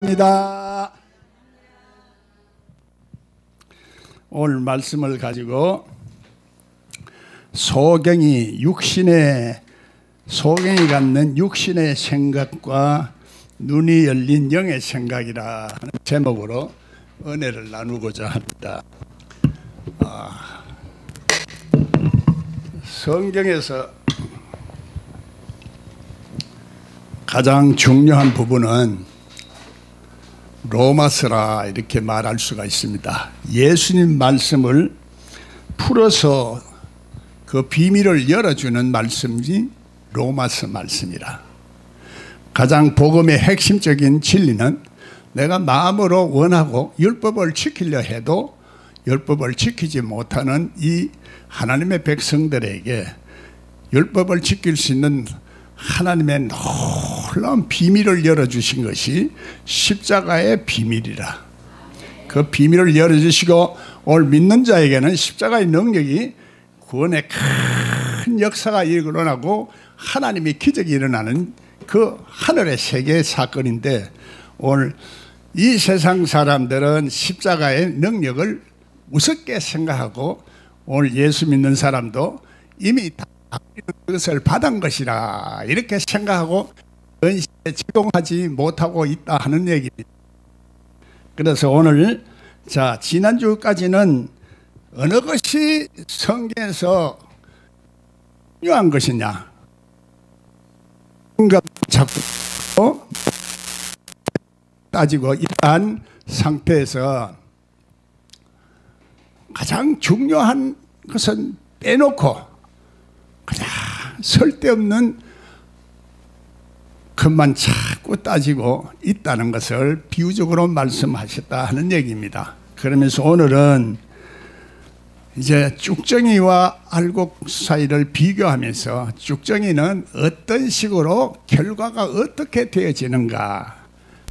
입니다. 오늘 말씀을 가지고 소경이 갖는 육신의 생각과 눈이 열린 영의 생각이라 하는 제목으로 은혜를 나누고자 합니다. 성경에서 가장 중요한 부분은 로마서라 이렇게 말할 수가 있습니다. 예수님 말씀을 풀어서 그 비밀을 열어주는 말씀이 로마서 말씀이라. 가장 복음의 핵심적인 진리는 내가 마음으로 원하고 율법을 지키려 해도 율법을 지키지 못하는 이 하나님의 백성들에게 율법을 지킬 수 있는 하나님의 놀라운 비밀을 열어주신 것이 십자가의 비밀이라. 그 비밀을 열어주시고 오늘 믿는 자에게는 십자가의 능력이 구원의 큰 역사가 일어나고 하나님의 기적이 일어나는 그 하늘의 세계의 사건인데, 오늘 이 세상 사람들은 십자가의 능력을 우습게 생각하고 오늘 예수 믿는 사람도 이미 다 그것을 받은 것이라 이렇게 생각하고 은시에 제공하지 못하고 있다 하는 얘기입니다. 그래서 오늘 지난주까지는 어느 것이 성경에서 중요한 것이냐 자꾸 따지고 이러한 상태에서 가장 중요한 것은 빼놓고 그냥 쓸데없는 것만 자꾸 따지고 있다는 것을 비유적으로 말씀하셨다 하는 얘기입니다. 그러면서 오늘은 이제 쭉정이와 알곡 사이를 비교하면서 쭉정이는 어떤 식으로 결과가 어떻게 되어지는가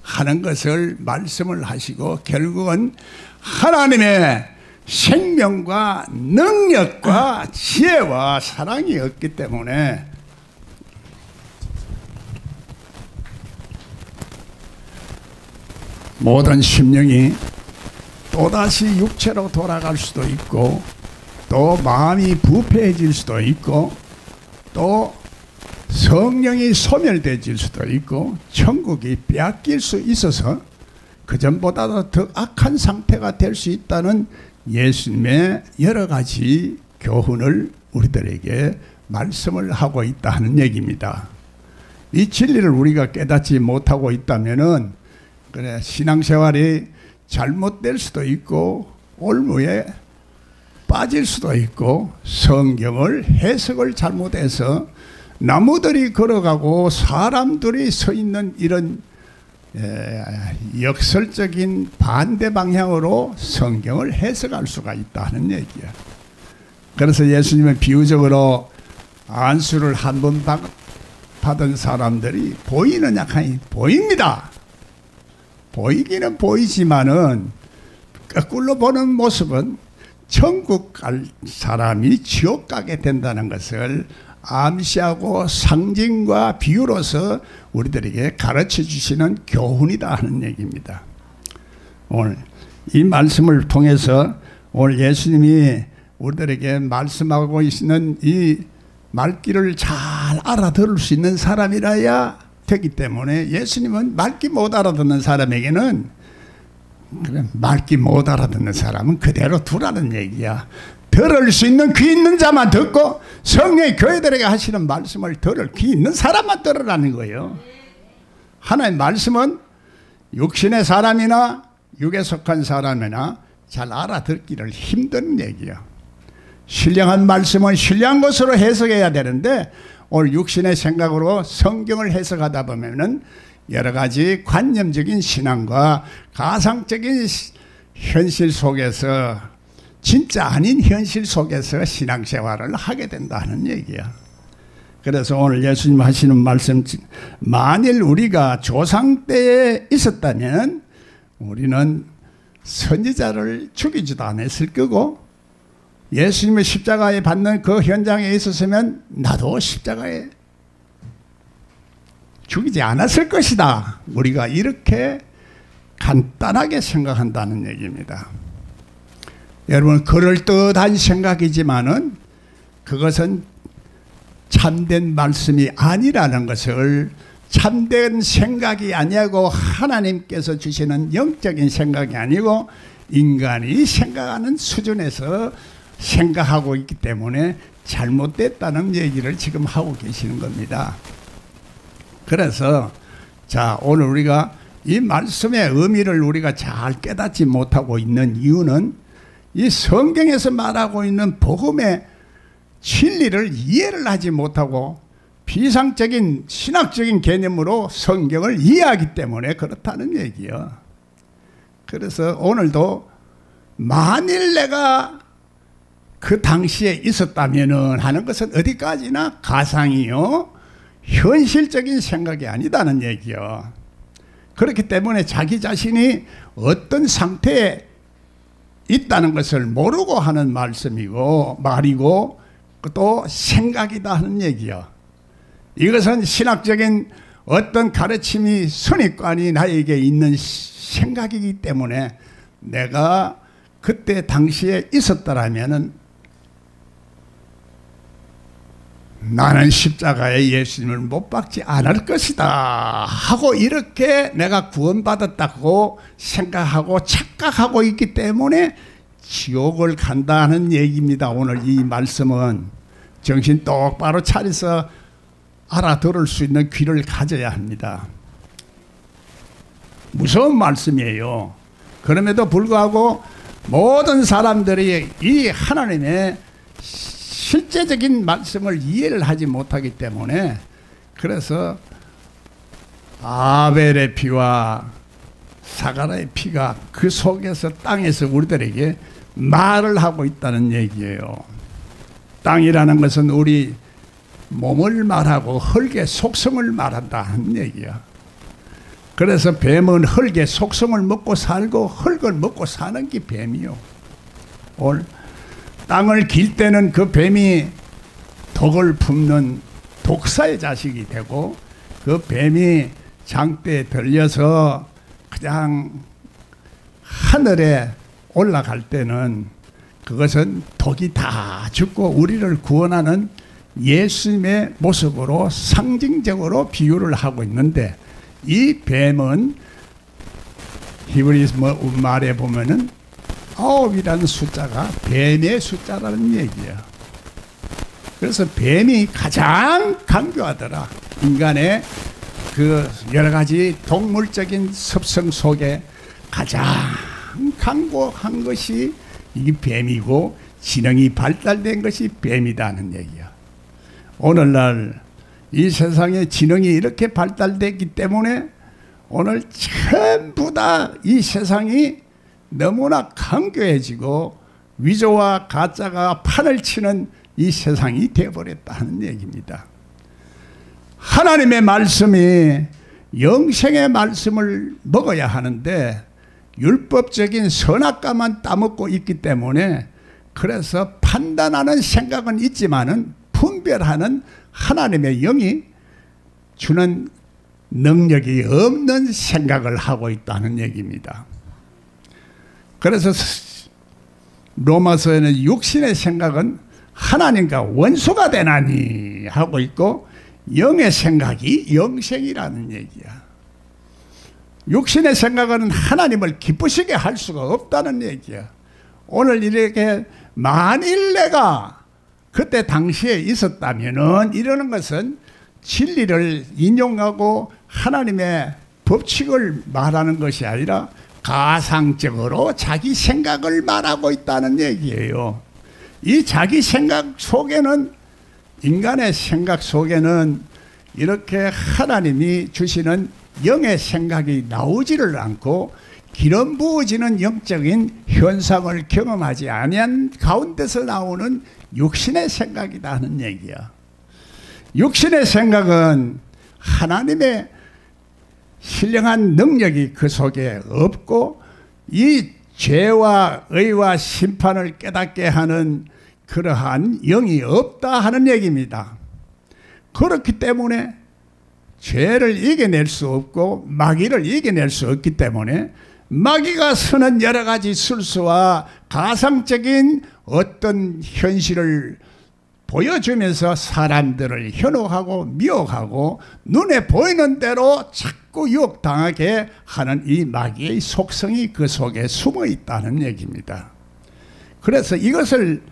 하는 것을 말씀을 하시고, 결국은 하나님의 생명과 능력과 지혜와 사랑이 없기 때문에 모든 심령이 또다시 육체로 돌아갈 수도 있고, 또 마음이 부패해질 수도 있고, 또 성령이 소멸되질 수도 있고, 천국이 빼앗길 수 있어서 그전보다도 더 악한 상태가 될 수 있다는 예수님의 여러 가지 교훈을 우리들에게 말씀을 하고 있다 하는 얘기입니다. 이 진리를 우리가 깨닫지 못하고 있다면은 그래 신앙생활이 잘못될 수도 있고 올무에 빠질 수도 있고, 성경을 해석을 잘못해서 나무들이 걸어가고 사람들이 서 있는 이런 역설적인 반대 방향으로 성경을 해석할 수가 있다는 얘기야. 그래서 예수님은 비유적으로 안수를 한 번 받은 사람들이 보이느냐 하니 보입니다. 보이기는 보이지만은 거꾸로 보는 모습은 천국 갈 사람이 지옥 가게 된다는 것을 암시하고 상징과 비유로서 우리들에게 가르쳐 주시는 교훈이다 하는 얘기입니다. 오늘 이 말씀을 통해서 오늘 예수님이 우리들에게 말씀하고 있는 이 말귀를 잘 알아들을 수 있는 사람이라야 되기 때문에, 예수님은 말귀 못 알아듣는 사람에게는 그래, 말귀 못 알아듣는 사람은 그대로 두라는 얘기야. 들을 수 있는 귀 있는 자만 듣고 성령이 교회들에게 하시는 말씀을 들을 귀 있는 사람만 들으라는 거예요. 하나님의 말씀은 육신의 사람이나 육에 속한 사람이나 잘 알아듣기를 힘든 얘기야. 신령한 말씀은 신령한 것으로 해석해야 되는데, 오늘 육신의 생각으로 성경을 해석하다 보면은 여러 가지 관념적인 신앙과 가상적인 현실 속에서, 진짜 아닌 현실 속에서 신앙생활을 하게 된다는 얘기야. 그래서 오늘 예수님 하시는 말씀, 만일 우리가 조상 때에 있었다면 우리는 선지자를 죽이지도 않았을 거고, 예수님의 십자가에 받는 그 현장에 있었으면 나도 십자가에 죽이지 않았을 것이다. 우리가 이렇게 간단하게 생각한다는 얘기입니다. 여러분, 그럴듯한 생각이지만은 그것은 참된 말씀이 아니라는 것을, 참된 생각이 아니고 하나님께서 주시는 영적인 생각이 아니고 인간이 생각하는 수준에서 생각하고 있기 때문에 잘못됐다는 얘기를 지금 하고 계시는 겁니다. 그래서 자, 오늘 우리가 이 말씀의 의미를 우리가 잘 깨닫지 못하고 있는 이유는 이 성경에서 말하고 있는 복음의 진리를 이해를 하지 못하고 비상적인 신학적인 개념으로 성경을 이해하기 때문에 그렇다는 얘기요. 그래서 오늘도 만일 내가 그 당시에 있었다면은 하는 것은 어디까지나 가상이요, 현실적인 생각이 아니다는 얘기요. 그렇기 때문에 자기 자신이 어떤 상태에 있다는 것을 모르고 하는 말이고 또 생각이다 하는 얘기요. 이것은 신학적인 어떤 가르침이 선입관이 나에게 있는 생각이기 때문에 내가 그때 당시에 있었더라면은 나는 십자가에 예수님을 못 박지 않을 것이다 하고 이렇게 내가 구원받았다고 생각하고 착각하고 있기 때문에 지옥을 간다는 얘기입니다. 오늘 이 말씀은 정신 똑바로 차려서 알아들을 수 있는 귀를 가져야 합니다. 무서운 말씀이에요. 그럼에도 불구하고 모든 사람들이 이 하나님의 실제적인 말씀을 이해를 하지 못하기 때문에, 그래서 아벨의 피와 사가라의 피가 그 속에서 땅에서 우리들에게 말을 하고 있다는 얘기예요. 땅이라는 것은 우리 몸을 말하고 흙의 속성을 말한다 하는 얘기야. 그래서 뱀은 흙의 속성을 먹고 살고 흙을 먹고 사는 게 뱀이요. 오늘 땅을 길 때는 그 뱀이 독을 품는 독사의 자식이 되고, 그 뱀이 장대에 들려서 그냥 하늘에 올라갈 때는 그것은 독이 다 죽고 우리를 구원하는 예수님의 모습으로 상징적으로 비유를 하고 있는데, 이 뱀은 히브리서 말에 보면은 9이라는 숫자가 뱀의 숫자라는 얘기야. 그래서 뱀이 가장 강교하더라. 인간의 그 여러 가지 동물적인 습성 속에 가장 강고한 것이 이 뱀이고, 지능이 발달된 것이 뱀이다는 얘기야. 오늘날 이 세상에 지능이 이렇게 발달됐기 때문에 오늘 전부 다 이 세상이 너무나 강교해지고 위조와 가짜가 판을 치는 이 세상이 되어버렸다는 얘기입니다. 하나님의 말씀이 영생의 말씀을 먹어야 하는데 율법적인 선악과만 따먹고 있기 때문에, 그래서 판단하는 생각은 있지만은 분별하는 하나님의 영이 주는 능력이 없는 생각을 하고 있다는 얘기입니다. 그래서 로마서에는 육신의 생각은 하나님과 원수가 되나니 하고 있고, 영의 생각이 영생이라는 얘기야. 육신의 생각은 하나님을 기쁘시게 할 수가 없다는 얘기야. 오늘 이렇게 만일 내가 그때 당시에 있었다면은 이러는 것은 진리를 인용하고 하나님의 법칙을 말하는 것이 아니라 가상적으로 자기 생각을 말하고 있다는 얘기예요. 이 자기 생각 속에는, 인간의 생각 속에는 이렇게 하나님이 주시는 영의 생각이 나오지를 않고 기름 부어지는 영적인 현상을 경험하지 아니한 가운데서 나오는 육신의 생각이다 하는 얘기야. 육신의 생각은 하나님의 신령한 능력이 그 속에 없고, 이 죄와 의와 심판을 깨닫게 하는 그러한 영이 없다 하는 얘기입니다. 그렇기 때문에 죄를 이겨낼 수 없고 마귀를 이겨낼 수 없기 때문에 마귀가 쓰는 여러 가지 술수와 가상적인 어떤 현실을 보여주면서 사람들을 현혹하고 미혹하고 눈에 보이는 대로 자꾸 유혹당하게 하는 이 마귀의 속성이 그 속에 숨어 있다는 얘기입니다. 그래서 이것을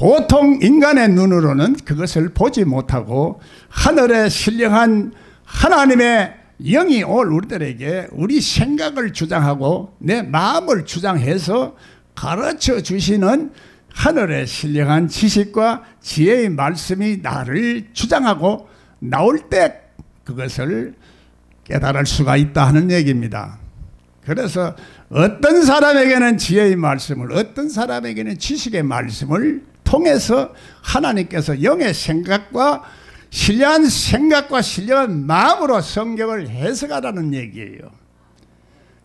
보통 인간의 눈으로는 그것을 보지 못하고 하늘에 신령한 하나님의 영이 오늘 우리들에게 우리 생각을 주장하고 내 마음을 주장해서 가르쳐 주시는 하늘의 신령한 지식과 지혜의 말씀이 나를 주장하고 나올 때 그것을 깨달을 수가 있다 하는 얘기입니다. 그래서 어떤 사람에게는 지혜의 말씀을, 어떤 사람에게는 지식의 말씀을 통해서 하나님께서 영의 생각과 신령한 생각과 신령한 마음으로 성경을 해석하라는 얘기예요.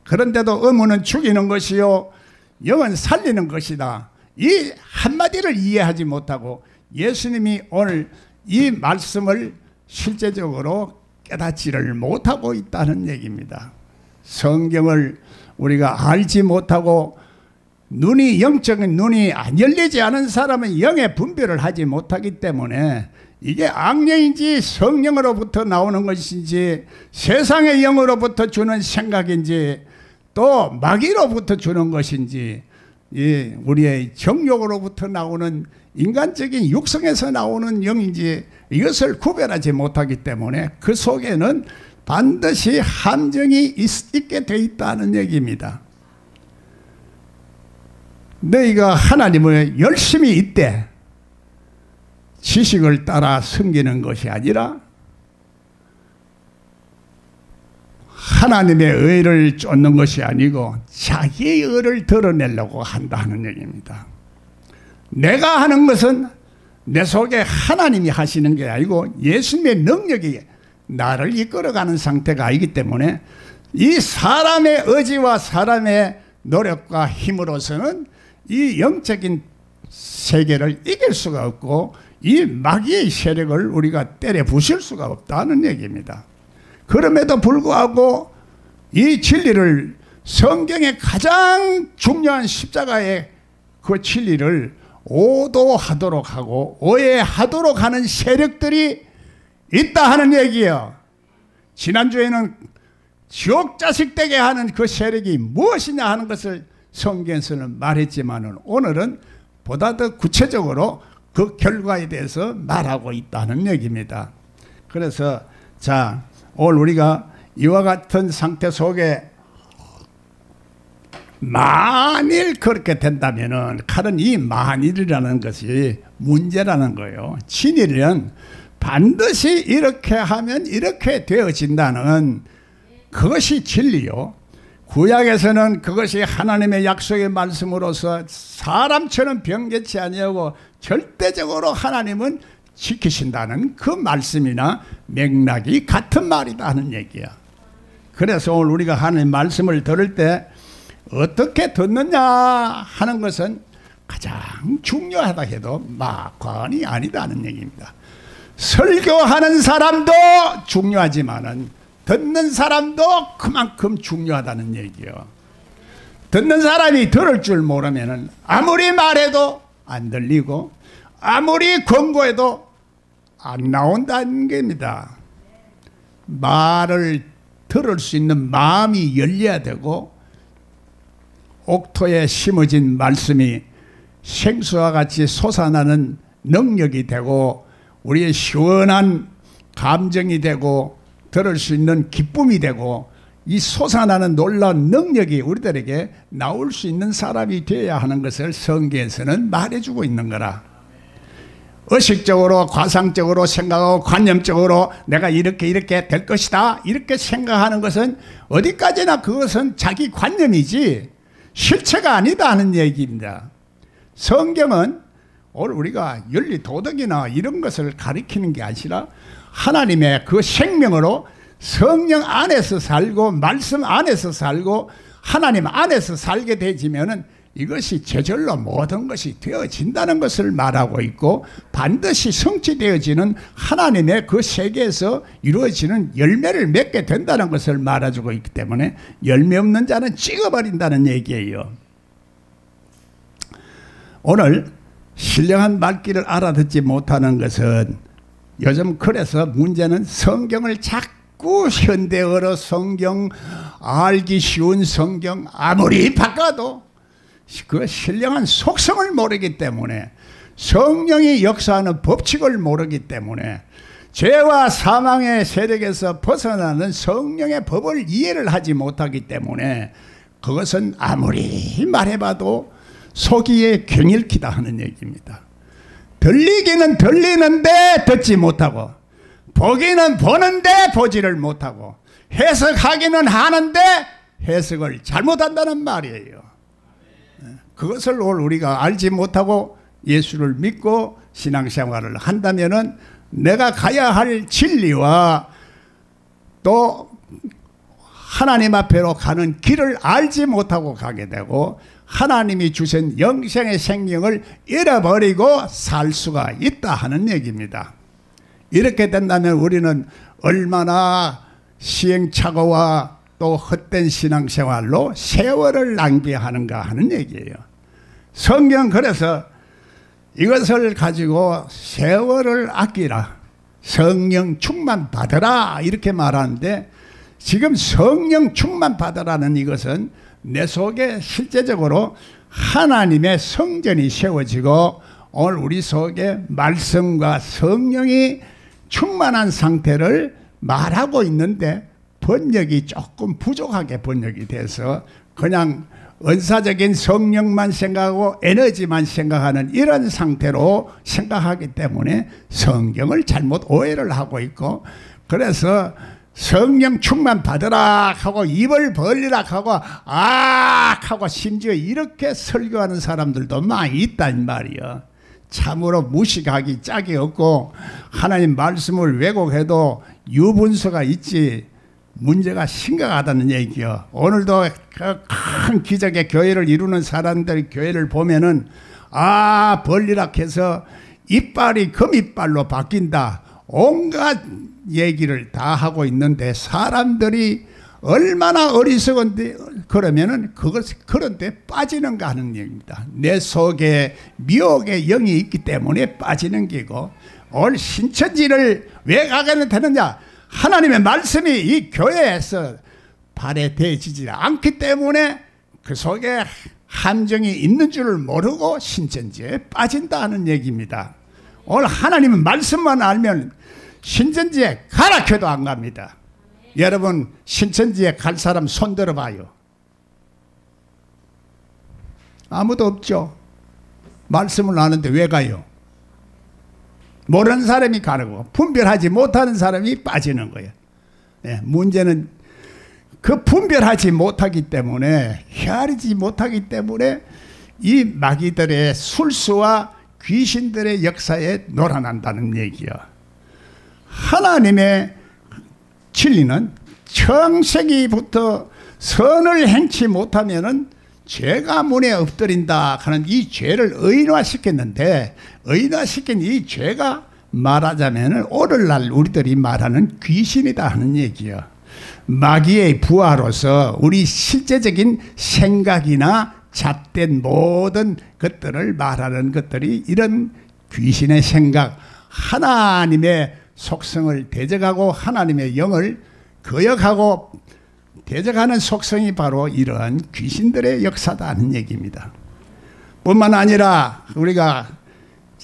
그런데도 의무는 죽이는 것이요 영은 살리는 것이다. 이 한마디를 이해하지 못하고 예수님이 오늘 이 말씀을 실제적으로 깨닫지를 못하고 있다는 얘기입니다. 성경을 우리가 알지 못하고 눈이 영적인 눈이 안 열리지 않은 사람은 영의 분별을 하지 못하기 때문에 이게 악령인지 성령으로부터 나오는 것인지 세상의 영으로부터 주는 생각인지 또 마귀로부터 주는 것인지 이 우리의 정욕으로부터 나오는 인간적인 육성에서 나오는 영인지 이것을 구별하지 못하기 때문에 그 속에는 반드시 함정이 있게 돼 있다는 얘기입니다. 너희가 하나님을 열심히 있되 지식을 따라 섬기는 것이 아니라 하나님의 의를 쫓는 것이 아니고 자기의 의를 드러내려고 한다는 얘기입니다. 내가 하는 것은 내 속에 하나님이 하시는 게 아니고 예수님의 능력이 나를 이끌어가는 상태가 아니기 때문에 이 사람의 의지와 사람의 노력과 힘으로서는 이 영적인 세계를 이길 수가 없고 이 마귀의 세력을 우리가 때려 부술 수가 없다는 얘기입니다. 그럼에도 불구하고 이 진리를 성경의 가장 중요한 십자가의 그 진리를 오도하도록 하고 오해하도록 하는 세력들이 있다 하는 얘기예요. 지난주에는 지옥 자식 되게 하는 그 세력이 무엇이냐 하는 것을 성경에서는 말했지만 오늘은 보다 더 구체적으로 그 결과에 대해서 말하고 있다는 얘기입니다. 그래서 자 오늘 우리가 이와 같은 상태 속에 만일 그렇게 된다면은 칼은 이 만일이라는 것이 문제라는 거예요. 진리는 반드시 이렇게 하면 이렇게 되어진다는 그것이 진리요. 구약에서는 그것이 하나님의 약속의 말씀으로서 사람처럼 변개치 아니하고 절대적으로 하나님은 지키신다는 그 말씀이나 맥락이 같은 말이다 하는 얘기야. 그래서 오늘 우리가 하나님 말씀을 들을 때 어떻게 듣느냐 하는 것은 가장 중요하다 해도 과언이 아니다는 얘기입니다. 설교하는 사람도 중요하지만은 듣는 사람도 그만큼 중요하다는 얘기예요. 듣는 사람이 들을 줄 모르면은 아무리 말해도 안 들리고 아무리 권고해도 안 나온다는 겁니다. 말을 들을 수 있는 마음이 열려야 되고 옥토에 심어진 말씀이 생수와 같이 솟아나는 능력이 되고 우리의 시원한 감정이 되고 들을 수 있는 기쁨이 되고 이 솟아나는 놀라운 능력이 우리들에게 나올 수 있는 사람이 되어야 하는 것을 성경에서는 말해주고 있는 거라. 의식적으로 과상적으로 생각하고 관념적으로 내가 이렇게 될 것이다 이렇게 생각하는 것은 어디까지나 그것은 자기 관념이지 실체가 아니다 하는 얘기입니다. 성경은 오늘 우리가 윤리도덕이나 이런 것을 가리키는 게 아니라 하나님의 그 생명으로 성령 안에서 살고 말씀 안에서 살고 하나님 안에서 살게 되지면은 이것이 저절로 모든 것이 되어진다는 것을 말하고 있고, 반드시 성취되어지는 하나님의 그 세계에서 이루어지는 열매를 맺게 된다는 것을 말해주고 있기 때문에 열매 없는 자는 찍어버린다는 얘기예요. 오늘 신령한 말귀를 알아듣지 못하는 것은, 요즘 그래서 문제는 성경을 자꾸 현대어로 성경, 알기 쉬운 성경 아무리 바꿔도 그 신령한 속성을 모르기 때문에, 성령이 역사하는 법칙을 모르기 때문에, 죄와 사망의 세력에서 벗어나는 성령의 법을 이해를 하지 못하기 때문에, 그것은 아무리 말해봐도 속이에 경일키다 하는 얘기입니다. 들리기는 들리는데 듣지 못하고, 보기는 보는데 보지를 못하고, 해석하기는 하는데 해석을 잘못한다는 말이에요. 그것을 우리가 알지 못하고 예수를 믿고 신앙생활을 한다면은, 내가 가야 할 진리와 또 하나님 앞으로 가는 길을 알지 못하고 가게 되고, 하나님이 주신 영생의 생명을 잃어버리고 살 수가 있다 하는 얘기입니다. 이렇게 된다면 우리는 얼마나 시행착오와 또 헛된 신앙생활로 세월을 낭비하는가 하는 얘기예요. 성경 그래서 이것을 가지고 세월을 아끼라, 성령 충만 받으라 이렇게 말하는데, 지금 성령 충만 받으라는 이것은 내 속에 실제적으로 하나님의 성전이 세워지고, 오늘 우리 속에 말씀과 성령이 충만한 상태를 말하고 있는데, 번역이 조금 부족하게 번역이 돼서 그냥 은사적인 성령만 생각하고 에너지만 생각하는 이런 상태로 생각하기 때문에 성경을 잘못 오해를 하고 있고, 그래서 성령 충만 받으라 하고 입을 벌리라 하고 하고 심지어 이렇게 설교하는 사람들도 많이 있단 말이야. 참으로 무식하기 짝이 없고, 하나님 말씀을 왜곡해도 유분수가 있지 문제가 심각하다는 얘기요. 오늘도 그 큰 기적의 교회를 이루는 사람들 교회를 보면은, 벌리라 해서 이빨이 금이빨로 바뀐다, 온갖 얘기를 다 하고 있는데, 사람들이 얼마나 어리석은데 그러면은 그런데 빠지는가 하는 얘기입니다. 내 속에 미혹의 영이 있기 때문에 빠지는 게고, 오늘 신천지를 왜 가게 되느냐? 하나님의 말씀이 이 교회에서 발해되지 않기 때문에 그 속에 함정이 있는 줄을 모르고 신천지에 빠진다 하는 얘기입니다. 오늘 하나님의 말씀만 알면 신천지에 가라 해도 안 갑니다. 여러분, 신천지에 갈 사람 손 들어봐요. 아무도 없죠. 말씀을 아는데 왜 가요? 모르는 사람이 가고 분별하지 못하는 사람이 빠지는 거예요. 문제는 그 분별하지 못하기 때문에, 헤아리지 못하기 때문에 이 마귀들의 술수와 귀신들의 역사에 놀아난다는 얘기야. 하나님의 진리는 청세기부터 선을 행치 못하면은 죄가 문에 엎드린다 하는 이 죄를 의인화시켰는데, 의인화시킨 이 죄가 말하자면 오늘날 우리들이 말하는 귀신이다 하는 얘기야. 마귀의 부하로서 우리 실제적인 생각이나 잣된 모든 것들을 말하는 것들이 이런 귀신의 생각, 하나님의 속성을 대적하고 하나님의 영을 거역하고 대적하는 속성이 바로 이러한 귀신들의 역사다 하는 얘기입니다. 뿐만 아니라 우리가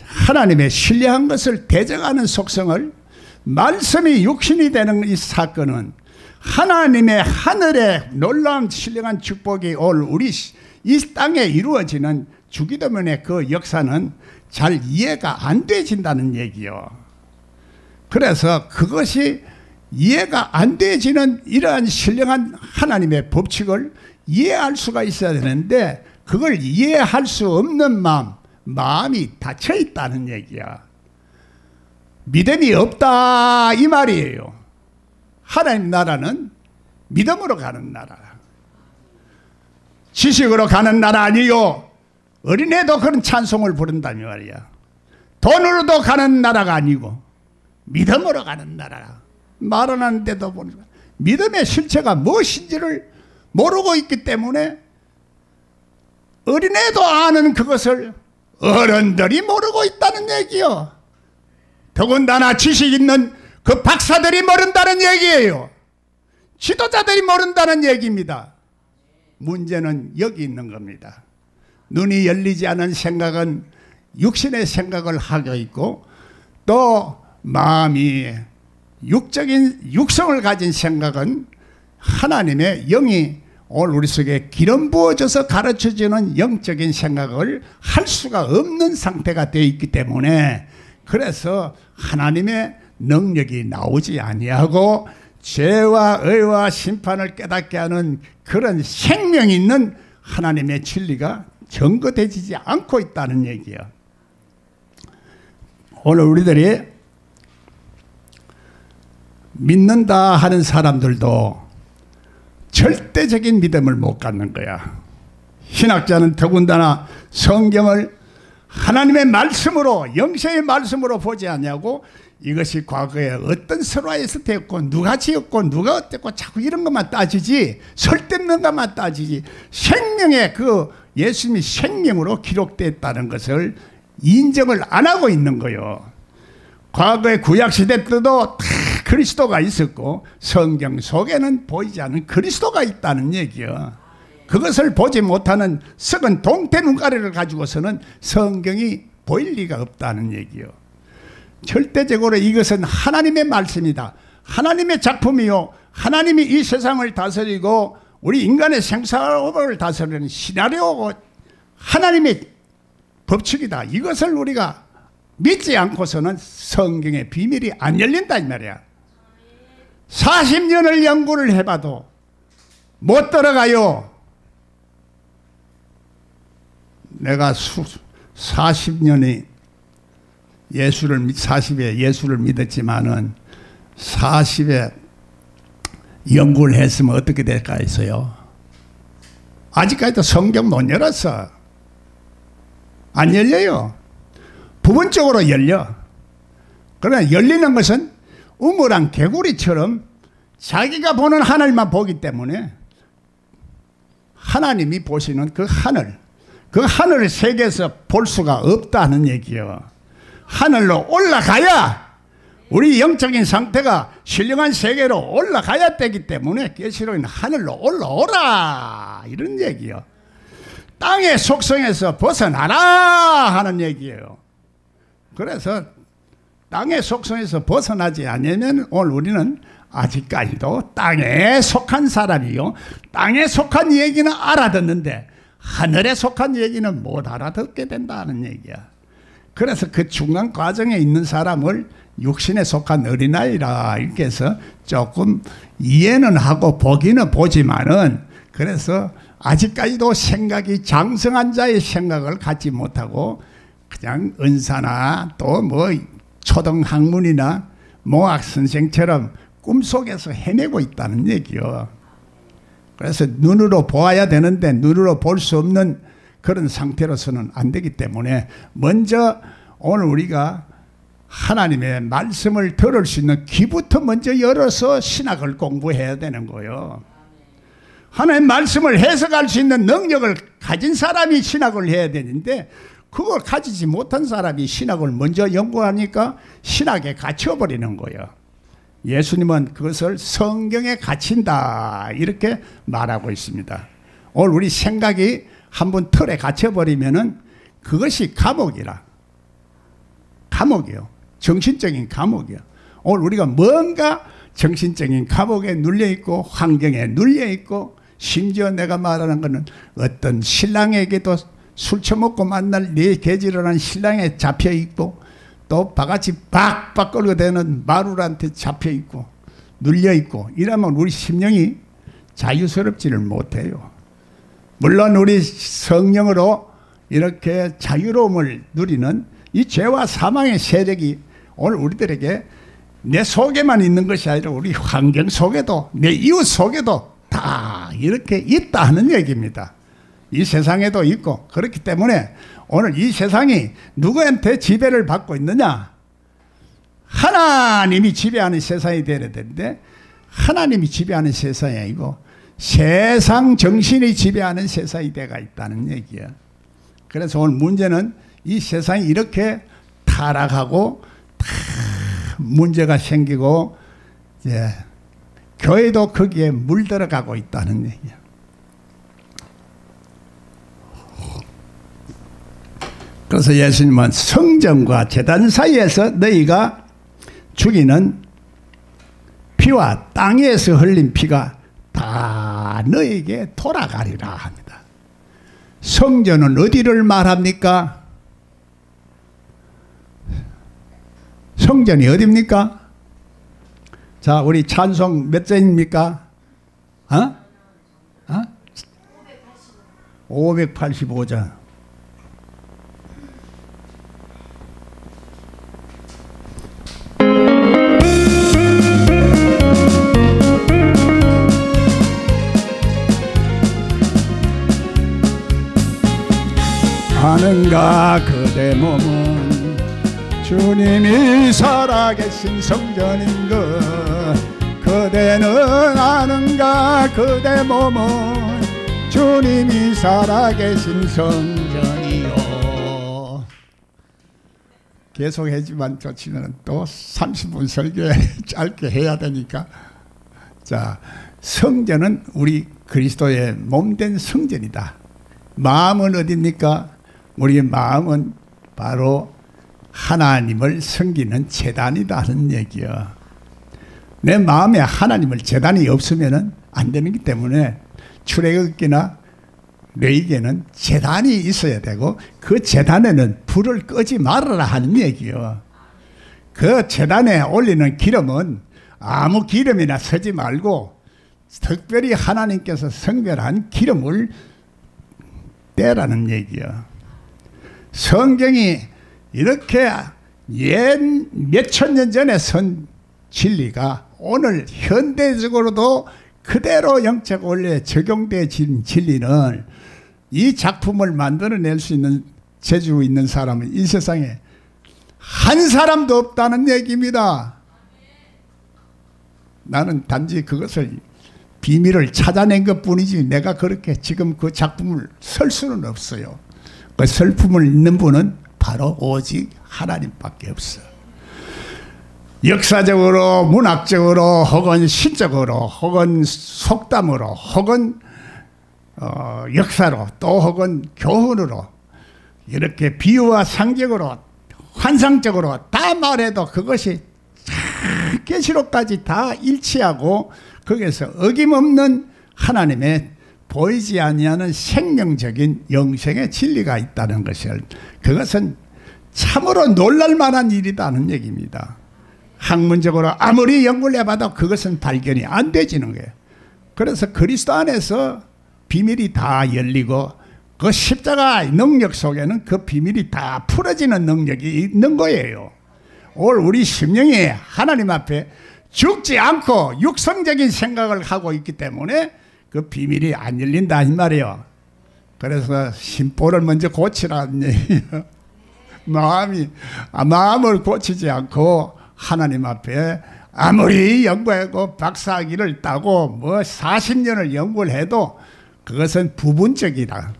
하나님의 신뢰한 것을 대적하는 속성을, 말씀이 육신이 되는 이 사건은 하나님의 하늘의 놀라운 신령한 축복이 올 우리 이 땅에 이루어지는 주기도문의 그 역사는 잘 이해가 안 되진다는 얘기요. 그래서 그것이 이해가 안 되지는 이러한 신령한 하나님의 법칙을 이해할 수가 있어야 되는데, 그걸 이해할 수 없는 마음이 닫혀 있다는 얘기야. 믿음이 없다 이 말이에요. 하나님 나라는 믿음으로 가는 나라. 지식으로 가는 나라 아니요. 어린애도 그런 찬송을 부른다며 말이야. 돈으로도 가는 나라가 아니고 믿음으로 가는 나라라. 말은 하는데도 보니까 믿음의 실체가 무엇인지를 모르고 있기 때문에 어린애도 아는 그것을 어른들이 모르고 있다는 얘기요. 더군다나 지식 있는 그 박사들이 모른다는 얘기예요. 지도자들이 모른다는 얘기입니다. 문제는 여기 있는 겁니다. 눈이 열리지 않은 생각은 육신의 생각을 하고 있고, 또 마음이 육성을 가진 생각은 하나님의 영이 오늘 우리 속에 기름 부어져서 가르쳐주는 영적인 생각을 할 수가 없는 상태가 되어 있기 때문에, 그래서 하나님의 능력이 나오지 아니하고 죄와 의와 심판을 깨닫게 하는 그런 생명 있는 하나님의 진리가 전거되지 않고 있다는 얘기예요. 오늘 우리들이 믿는다 하는 사람들도 절대적인 믿음을 못 갖는 거야. 신학자는 더군다나 성경을 하나님의 말씀으로, 영생의 말씀으로 보지 않냐고, 이것이 과거에 어떤 설화에서 되었고 누가 지었고 누가 어땠고 자꾸 이런 것만 따지지, 설득는 것만 따지지, 생명의 그 예수님이 생명으로 기록됐다는 것을 인정을 안 하고 있는 거예요. 과거의 구약시대 때도 다 그리스도가 있었고 성경 속에는 보이지 않는 그리스도가 있다는 얘기예요. 그것을 보지 못하는 썩은 동태 눈가리를 가지고서는 성경이 보일 리가 없다는 얘기예요. 절대적으로 이것은 하나님의 말씀이다. 하나님의 작품이요. 하나님이 이 세상을 다스리고 우리 인간의 생사를 다스리는 시나리오고 하나님의 법칙이다. 이것을 우리가 믿지 않고서는 성경의 비밀이 안 열린다 이 말이야. 40년을 연구를 해봐도 못 들어가요. 내가 40년이 40에 예수를 믿었지만은 40에 연구를 했으면 어떻게 될까 했어요. 아직까지도 성경 못 열었어. 안 열려요. 부분적으로 열려. 그러나 열리는 것은 우물한 개구리처럼 자기가 보는 하늘만 보기 때문에 하나님이 보시는 그 하늘 세계에서 볼 수가 없다는 얘기예요. 하늘로 올라가야 우리 영적인 상태가 신령한 세계로 올라가야 되기 때문에 계시록에는 하늘로 올라오라 이런 얘기예요. 땅의 속성에서 벗어나라 하는 얘기예요. 그래서 땅의 속성에서 벗어나지 않으면 오늘 우리는 아직까지도 땅에 속한 사람이요, 땅에 속한 얘기는 알아듣는데 하늘에 속한 얘기는 못 알아듣게 된다는 얘기야. 그래서 그 중간 과정에 있는 사람을 육신에 속한 어린아이라 이렇게 해서 조금 이해는 하고 보기는 보지만은, 그래서 아직까지도 생각이 장성한 자의 생각을 갖지 못하고 그냥 은사나 또 뭐 초등학문이나 몽학 선생처럼 꿈속에서 헤매고 있다는 얘기요. 그래서 눈으로 보아야 되는데 눈으로 볼 수 없는 그런 상태로서는 안 되기 때문에 먼저 오늘 우리가 하나님의 말씀을 들을 수 있는 귀부터 먼저 열어서 신학을 공부해야 되는 거예요. 하나님의 말씀을 해석할 수 있는 능력을 가진 사람이 신학을 해야 되는데 그걸 가지지 못한 사람이 신학을 먼저 연구하니까 신학에 갇혀버리는 거예요. 예수님은 그것을 성경에 갇힌다 이렇게 말하고 있습니다. 오늘 우리 생각이 한번 틀에 갇혀버리면은 그것이 감옥이라. 감옥이요. 정신적인 감옥이요. 오늘 우리가 뭔가 정신적인 감옥에 눌려있고 환경에 눌려있고, 심지어 내가 말하는 것은 어떤 신랑에게도 술 처먹고 만날 네 개지런한 신랑에 잡혀있고, 또 바같이 박박 끌어대는 마루한테 잡혀있고 눌려있고, 이러면 우리 심령이 자유스럽지를 못해요. 물론 우리 성령으로 이렇게 자유로움을 누리는 이 죄와 사망의 세력이 오늘 우리들에게 내 속에만 있는 것이 아니라 우리 환경 속에도 내 이웃 속에도 다 이렇게 있다 하는 얘기입니다. 이 세상에도 있고, 그렇기 때문에 오늘 이 세상이 누구한테 지배를 받고 있느냐? 하나님이 지배하는 세상이 되어야 되는데, 하나님이 지배하는 세상이 아니고 세상 정신이 지배하는 세상이 되어 있다는 얘기야. 그래서 오늘 문제는 이 세상이 이렇게 타락하고 다 문제가 생기고, 교회도 거기에 물들어가고 있다는 얘기야. 그래서 예수님은 성전과 제단 사이에서 너희가 죽이는 피와 땅에서 흘린 피가 다 너에게 돌아가리라 합니다. 성전은 어디를 말합니까? 성전이 어디입니까? 자, 우리 찬송 몇 장입니까? 585장. 아는가 그대 몸은 주님이 살아계신 성전인 것. 그대는 아는가 그대 몸은 주님이 살아계신 성전이요. 계속 하지만 좋지만 또 30분 설교 짧게 해야 되니까. 자, 성전은 우리 그리스도의 몸된 성전이다. 마음은 어디입니까? 우리의 마음은 바로 하나님을 섬기는 제단이다 하는 얘기야. 내 마음에 하나님을 제단이 없으면 안 되기 때문에 출애굽기나 레위기에는 제단이 있어야 되고, 그 제단에는 불을 끄지 말아라 하는 얘기요. 그 제단에 올리는 기름은 아무 기름이나 쓰지 말고 특별히 하나님께서 성별한 기름을 떼라는 얘기야. 성경이 이렇게 옛 몇천 년 전에 선 진리가 오늘 현대적으로도 그대로 영적 원리에 적용되어진 진리는, 이 작품을 만들어낼 수 있는 재주 있는 사람은 이 세상에 한 사람도 없다는 얘기입니다. 나는 단지 그것을 비밀을 찾아낸 것 뿐이지 내가 그렇게 지금 그 작품을 쓸 수는 없어요. 그 설품을 읽는 분은 바로 오직 하나님밖에 없어. 역사적으로, 문학적으로, 혹은 시적으로, 혹은 속담으로, 혹은 역사로, 또 혹은 교훈으로, 이렇게 비유와 상징으로, 환상적으로 다 말해도 그것이 계시록까지 다 일치하고 거기에서 어김없는 하나님의 보이지 아니하는 생명적인 영생의 진리가 있다는 것을, 그것은 참으로 놀랄만한 일이라는 얘기입니다. 학문적으로 아무리 연구를 해봐도 그것은 발견이 안 되지는 거예요. 그래서 그리스도 안에서 비밀이 다 열리고 그 십자가 능력 속에는 그 비밀이 다 풀어지는 능력이 있는 거예요. 오늘 우리 심령이 하나님 앞에 죽지 않고 육성적인 생각을 하고 있기 때문에 그 비밀이 안 열린다 이 말이에요. 그래서 심보를 먼저 고치라는 얘기예요. 마음을 고치지 않고 하나님 앞에 아무리 연구하고 박사학위를 따고 뭐 40년을 연구를 해도 그것은 부분적이다.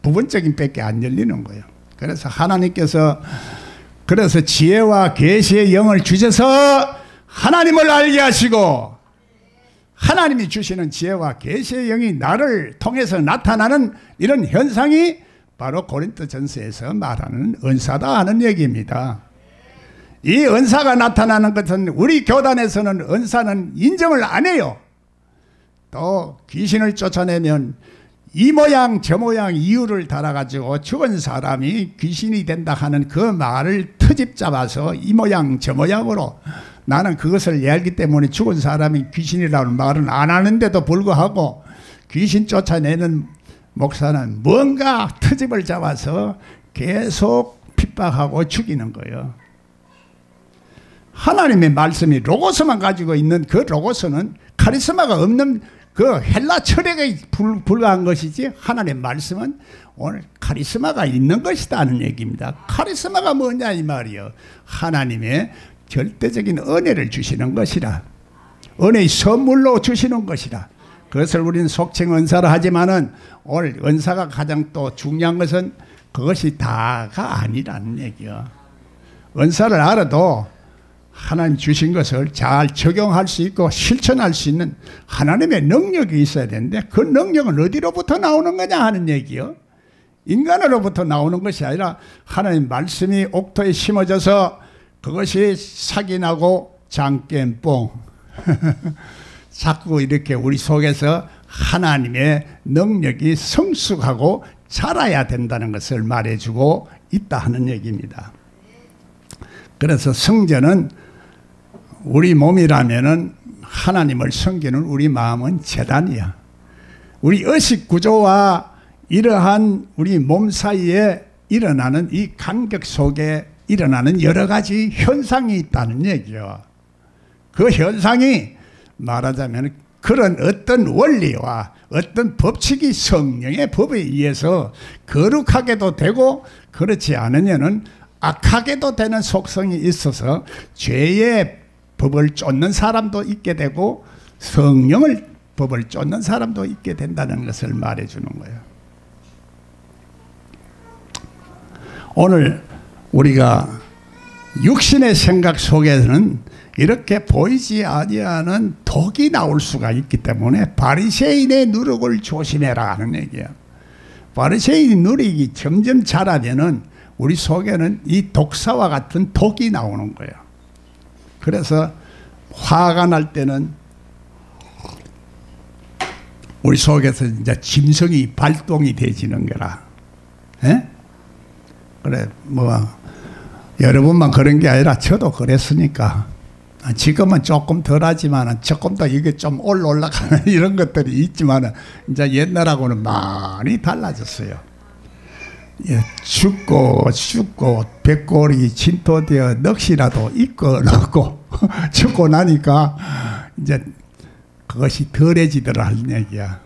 부분적인 밖에 안 열리는 거예요. 그래서 하나님께서 그래서 지혜와 계시의 영을 주셔서 하나님을 알게 하시고, 하나님이 주시는 지혜와 계시의 영이 나를 통해서 나타나는 이런 현상이 바로 고린도전서에서 말하는 은사다 하는 얘기입니다. 이 은사가 나타나는 것은 우리 교단에서는 은사는 인정을 안 해요. 또 귀신을 쫓아내면 이 모양 저 모양 이유를 달아가지고 죽은 사람이 귀신이 된다 하는 그 말을 트집 잡아서 이 모양 저 모양으로, 나는 그것을 알기 때문에 죽은 사람이 귀신이라는 말은 안 하는데도 불구하고 귀신 쫓아내는 목사는 뭔가 트집을 잡아서 계속 핍박하고 죽이는 거예요. 하나님의 말씀이 로고스만 가지고 있는 그 로고스는 카리스마가 없는 그 헬라 철학에 불과한 것이지 하나님의 말씀은 오늘 카리스마가 있는 것이다 하는 얘기입니다. 카리스마가 뭐냐 이 말이요. 하나님의 절대적인 은혜를 주시는 것이라. 은혜의 선물로 주시는 것이라. 그것을 우리는 속칭 은사로 하지만은 오늘 은사가 가장 또 중요한 것은 그것이 다가 아니라는 얘기요. 은사를 알아도 하나님 주신 것을 잘 적용할 수 있고 실천할 수 있는 하나님의 능력이 있어야 되는데 그 능력은 어디로부터 나오는 거냐 하는 얘기요. 인간으로부터 나오는 것이 아니라 하나님 말씀이 옥토에 심어져서 그것이 sak이 나고 장깨뽕 자꾸 이렇게 우리 속에서 하나님의 능력이 성숙하고 자라야 된다는 것을 말해주고 있다 하는 얘기입니다. 그래서 성전은 우리 몸이라면은 하나님을 섬기는 우리 마음은 제단이야. 우리 의식 구조와 이러한 우리 몸 사이에 일어나는 이 간격 속에 일어나는 여러 가지 현상이 있다는 얘기죠. 그 현상이 말하자면 그런 어떤 원리와 어떤 법칙이 성령의 법에 의해서 거룩하게도 되고 그렇지 않으면은 악하게도 되는 속성이 있어서 죄의 법을 쫓는 사람도 있게 되고 성령을 법을 쫓는 사람도 있게 된다는 것을 말해주는 거예요. 오늘 우리가 육신의 생각 속에서는 이렇게 보이지 아니하는 독이 나올 수가 있기 때문에 바리새인의 누룩을 조심해라 하는 얘기예요. 바리새인 누룩이 점점 자라면은 우리 속에는 이 독사와 같은 독이 나오는 거예요. 그래서 화가 날 때는 우리 속에서 이제 짐승이 발동이 되지는 거라. 에? 그래 뭐 여러분만 그런 게 아니라 저도 그랬으니까 지금은 조금 덜하지만 조금 더 이게 좀 올라가는 이런 것들이 있지만 이제 옛날하고는 많이 달라졌어요. 예, 죽고 백골이 진토되어 넋이라도 입고 넣고 죽고 나니까 이제 그것이 덜해지더라 하는 얘기야.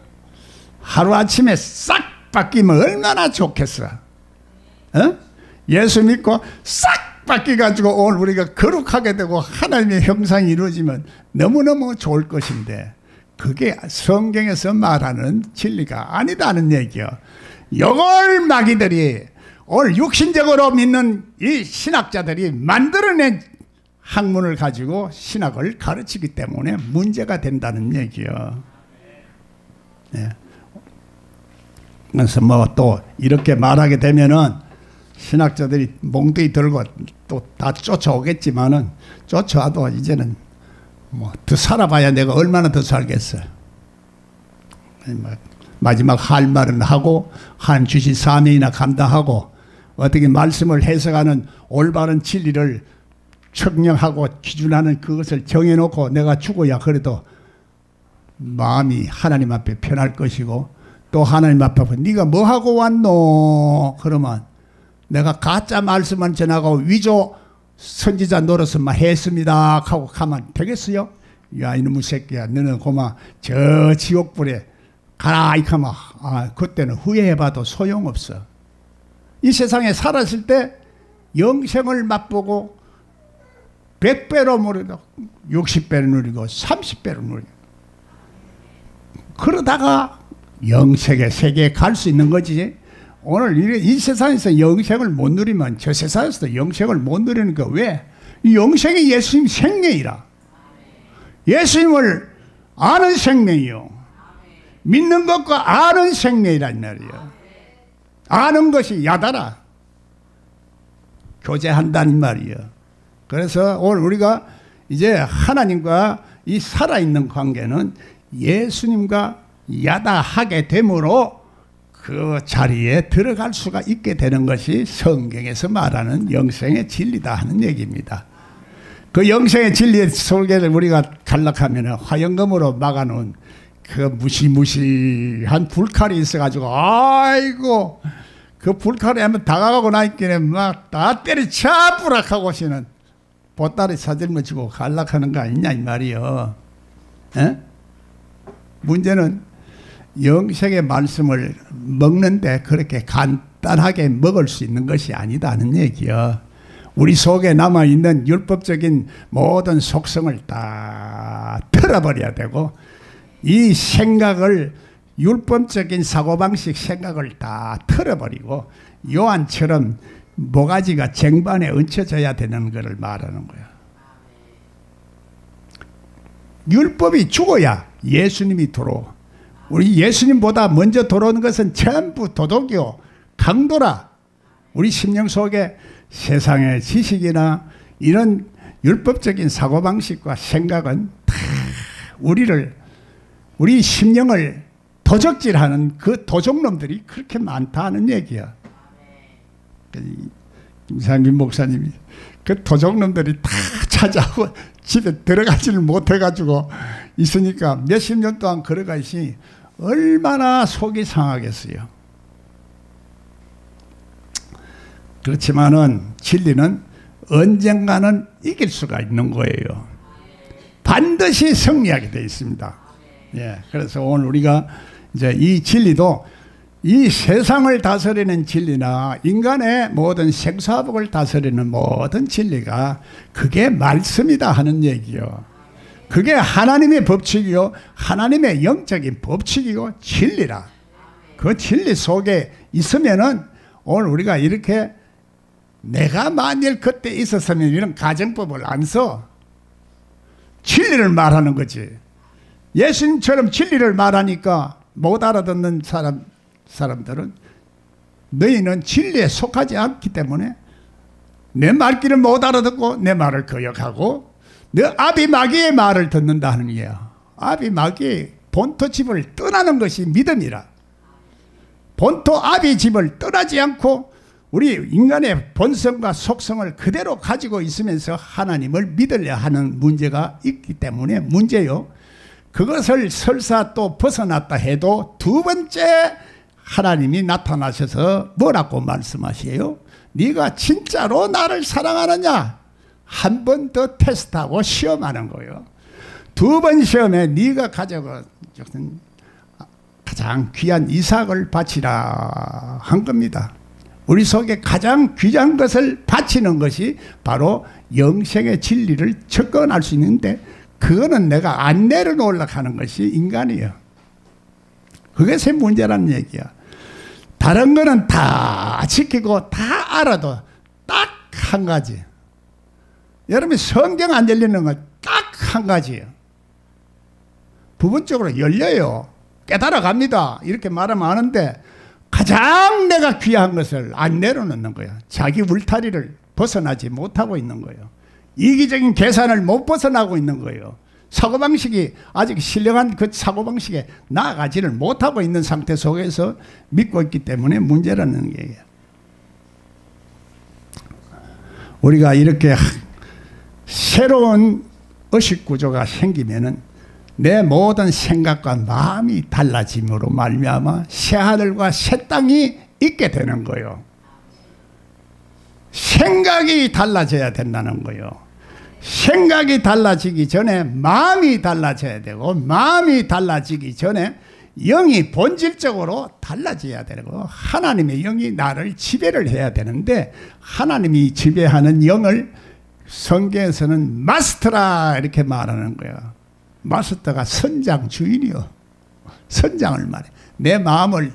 하루아침에 싹 바뀌면 얼마나 좋겠어. 어? 예수 믿고 싹 바뀌어가지고 오늘 우리가 거룩하게 되고 하나님의 형상이 이루어지면 너무너무 좋을 것인데 그게 성경에서 말하는 진리가 아니다는 얘기요. 이걸 마귀들이 오늘 육신적으로 믿는 이 신학자들이 만들어낸 학문을 가지고 신학을 가르치기 때문에 문제가 된다는 얘기요. 네. 그래서 뭐 또 이렇게 말하게 되면은 신학자들이 몽둥이 들고 또 다 쫓아오겠지만은 쫓아와도 이제는 뭐 더 살아봐야 내가 얼마나 더 살겠어요. 마지막 할 말은 하고 하나님 주신 사명이나 감당하고 어떻게 말씀을 해석하는 올바른 진리를 측량하고 기준하는 그것을 정해놓고 내가 죽어야 그래도 마음이 하나님 앞에 편할 것이고 또 하나님 앞에 네가 뭐하고 왔노? 그러면 내가 가짜 말씀만 전하고 위조 선지자 노릇만 했습니다 하고 가면 되겠어요? 야 이놈의 새끼야 너는 고마 저 지옥불에 가라 이 하면 그때는 후회해봐도 소용없어. 이 세상에 살았을 때 영생을 맛보고 100배로 누리고 60배로 누리고 30배로 누리고 그러다가 영생의 세계에 갈 수 있는 거지. 오늘 이 세상에서 영생을 못 누리면 저 세상에서도 영생을 못 누리는 거 왜? 이 영생이 예수님 생명이라. 예수님을 아는 생명이요. 믿는 것과 아는 생명이란 말이에요. 아는 것이 야다라. 교제한다는 말이에요. 그래서 오늘 우리가 이제 하나님과 이 살아있는 관계는 예수님과 야다하게 되므로 그 자리에 들어갈 수가 있게 되는 것이 성경에서 말하는 영생의 진리다 하는 얘기입니다. 그 영생의 진리의 설계를 우리가 간략하면 화영검으로 막아놓은 그 무시무시한 불칼이 있어가지고 아이고 그 불칼에 한번 다가가고 나있기에 막 다 때려쳐 부락하고 시는 보따리 사들머지고 갈락하는 거 아니냐 이 말이요. 에? 문제는 영생의 말씀을 먹는데 그렇게 간단하게 먹을 수 있는 것이 아니다는 얘기야. 우리 속에 남아있는 율법적인 모든 속성을 다 털어버려야 되고, 이 생각을, 율법적인 사고방식 생각을 다 털어버리고 요한처럼 모가지가 쟁반에 얹혀져야 되는 것을 말하는 거야. 율법이 죽어야 예수님이 들어오. 우리 예수님보다 먼저 들어오는 것은 전부 도덕이요 강도라. 우리 심령 속에 세상의 지식이나 이런 율법적인 사고방식과 생각은 다 우리 심령을 도적질하는 그 도적놈들이 그렇게 많다는 얘기야. 김상균 목사님이 그 도적놈들이 다 찾아오고 집에 들어가지를 못해가지고 있으니까 몇십 년 동안 걸어가 있으니 얼마나 속이 상하겠어요. 그렇지만은 진리는 언젠가는 이길 수가 있는 거예요. 반드시 승리하게 되어 있습니다. 예, 그래서 오늘 우리가 이제 이 진리도 이 세상을 다스리는 진리나 인간의 모든 생사복을 다스리는 모든 진리가 그게 말씀이다 하는 얘기요. 그게 하나님의 법칙이요, 하나님의 영적인 법칙이고 진리라. 그 진리 속에 있으면은 오늘 우리가 이렇게 내가 만일 그때 있었으면 이런 가정법을 안 써. 진리를 말하는 거지. 예수님처럼 진리를 말하니까 못 알아듣는 사람들은 너희는 진리에 속하지 않기 때문에 내 말귀를 못 알아듣고 내 말을 거역하고 너 아비 마귀의 말을 듣는다 하는 거야. 아비 마귀 본토 집을 떠나는 것이 믿음이라. 본토 아비 집을 떠나지 않고 우리 인간의 본성과 속성을 그대로 가지고 있으면서 하나님을 믿으려 하는 문제가 있기 때문에 문제요. 그것을 설사 또 벗어났다 해도 두 번째 하나님이 나타나셔서 뭐라고 말씀하세요? 네가 진짜로 나를 사랑하느냐? 한 번 더 테스트하고 시험하는 거예요. 두 번 시험에 네가 가져간 가장 귀한 이삭을 바치라 한 겁니다. 우리 속에 가장 귀한 것을 바치는 것이 바로 영생의 진리를 접근할 수 있는데 그거는 내가 안 내려놓으려고 하는 것이 인간이에요. 그게 제 문제라는 얘기야. 다른 거는 다 지키고 다 알아도 딱 한 가지. 여러분이 성경 안 열리는 건 딱 한 가지예요. 부분적으로 열려요. 깨달아갑니다. 이렇게 말하면 아는데 가장 내가 귀한 것을 안 내려놓는 거예요. 자기 울타리를 벗어나지 못하고 있는 거예요. 이기적인 계산을 못 벗어나고 있는 거예요. 사고방식이 아직 신령한 그 사고방식에 나아가지를 못하고 있는 상태 속에서 믿고 있기 때문에 문제라는 얘기예요. 우리가 이렇게 새로운 의식구조가 생기면은 내 모든 생각과 마음이 달라짐으로 말미암아 새하늘과 새 땅이 있게 되는 거예요. 생각이 달라져야 된다는 거예요. 생각이 달라지기 전에 마음이 달라져야 되고 마음이 달라지기 전에 영이 본질적으로 달라져야 되고 하나님의 영이 나를 지배를 해야 되는데 하나님이 지배하는 영을 성경에서는 마스터라 이렇게 말하는 거야. 마스터가 선장 주인이요. 선장을 말해. 내 마음을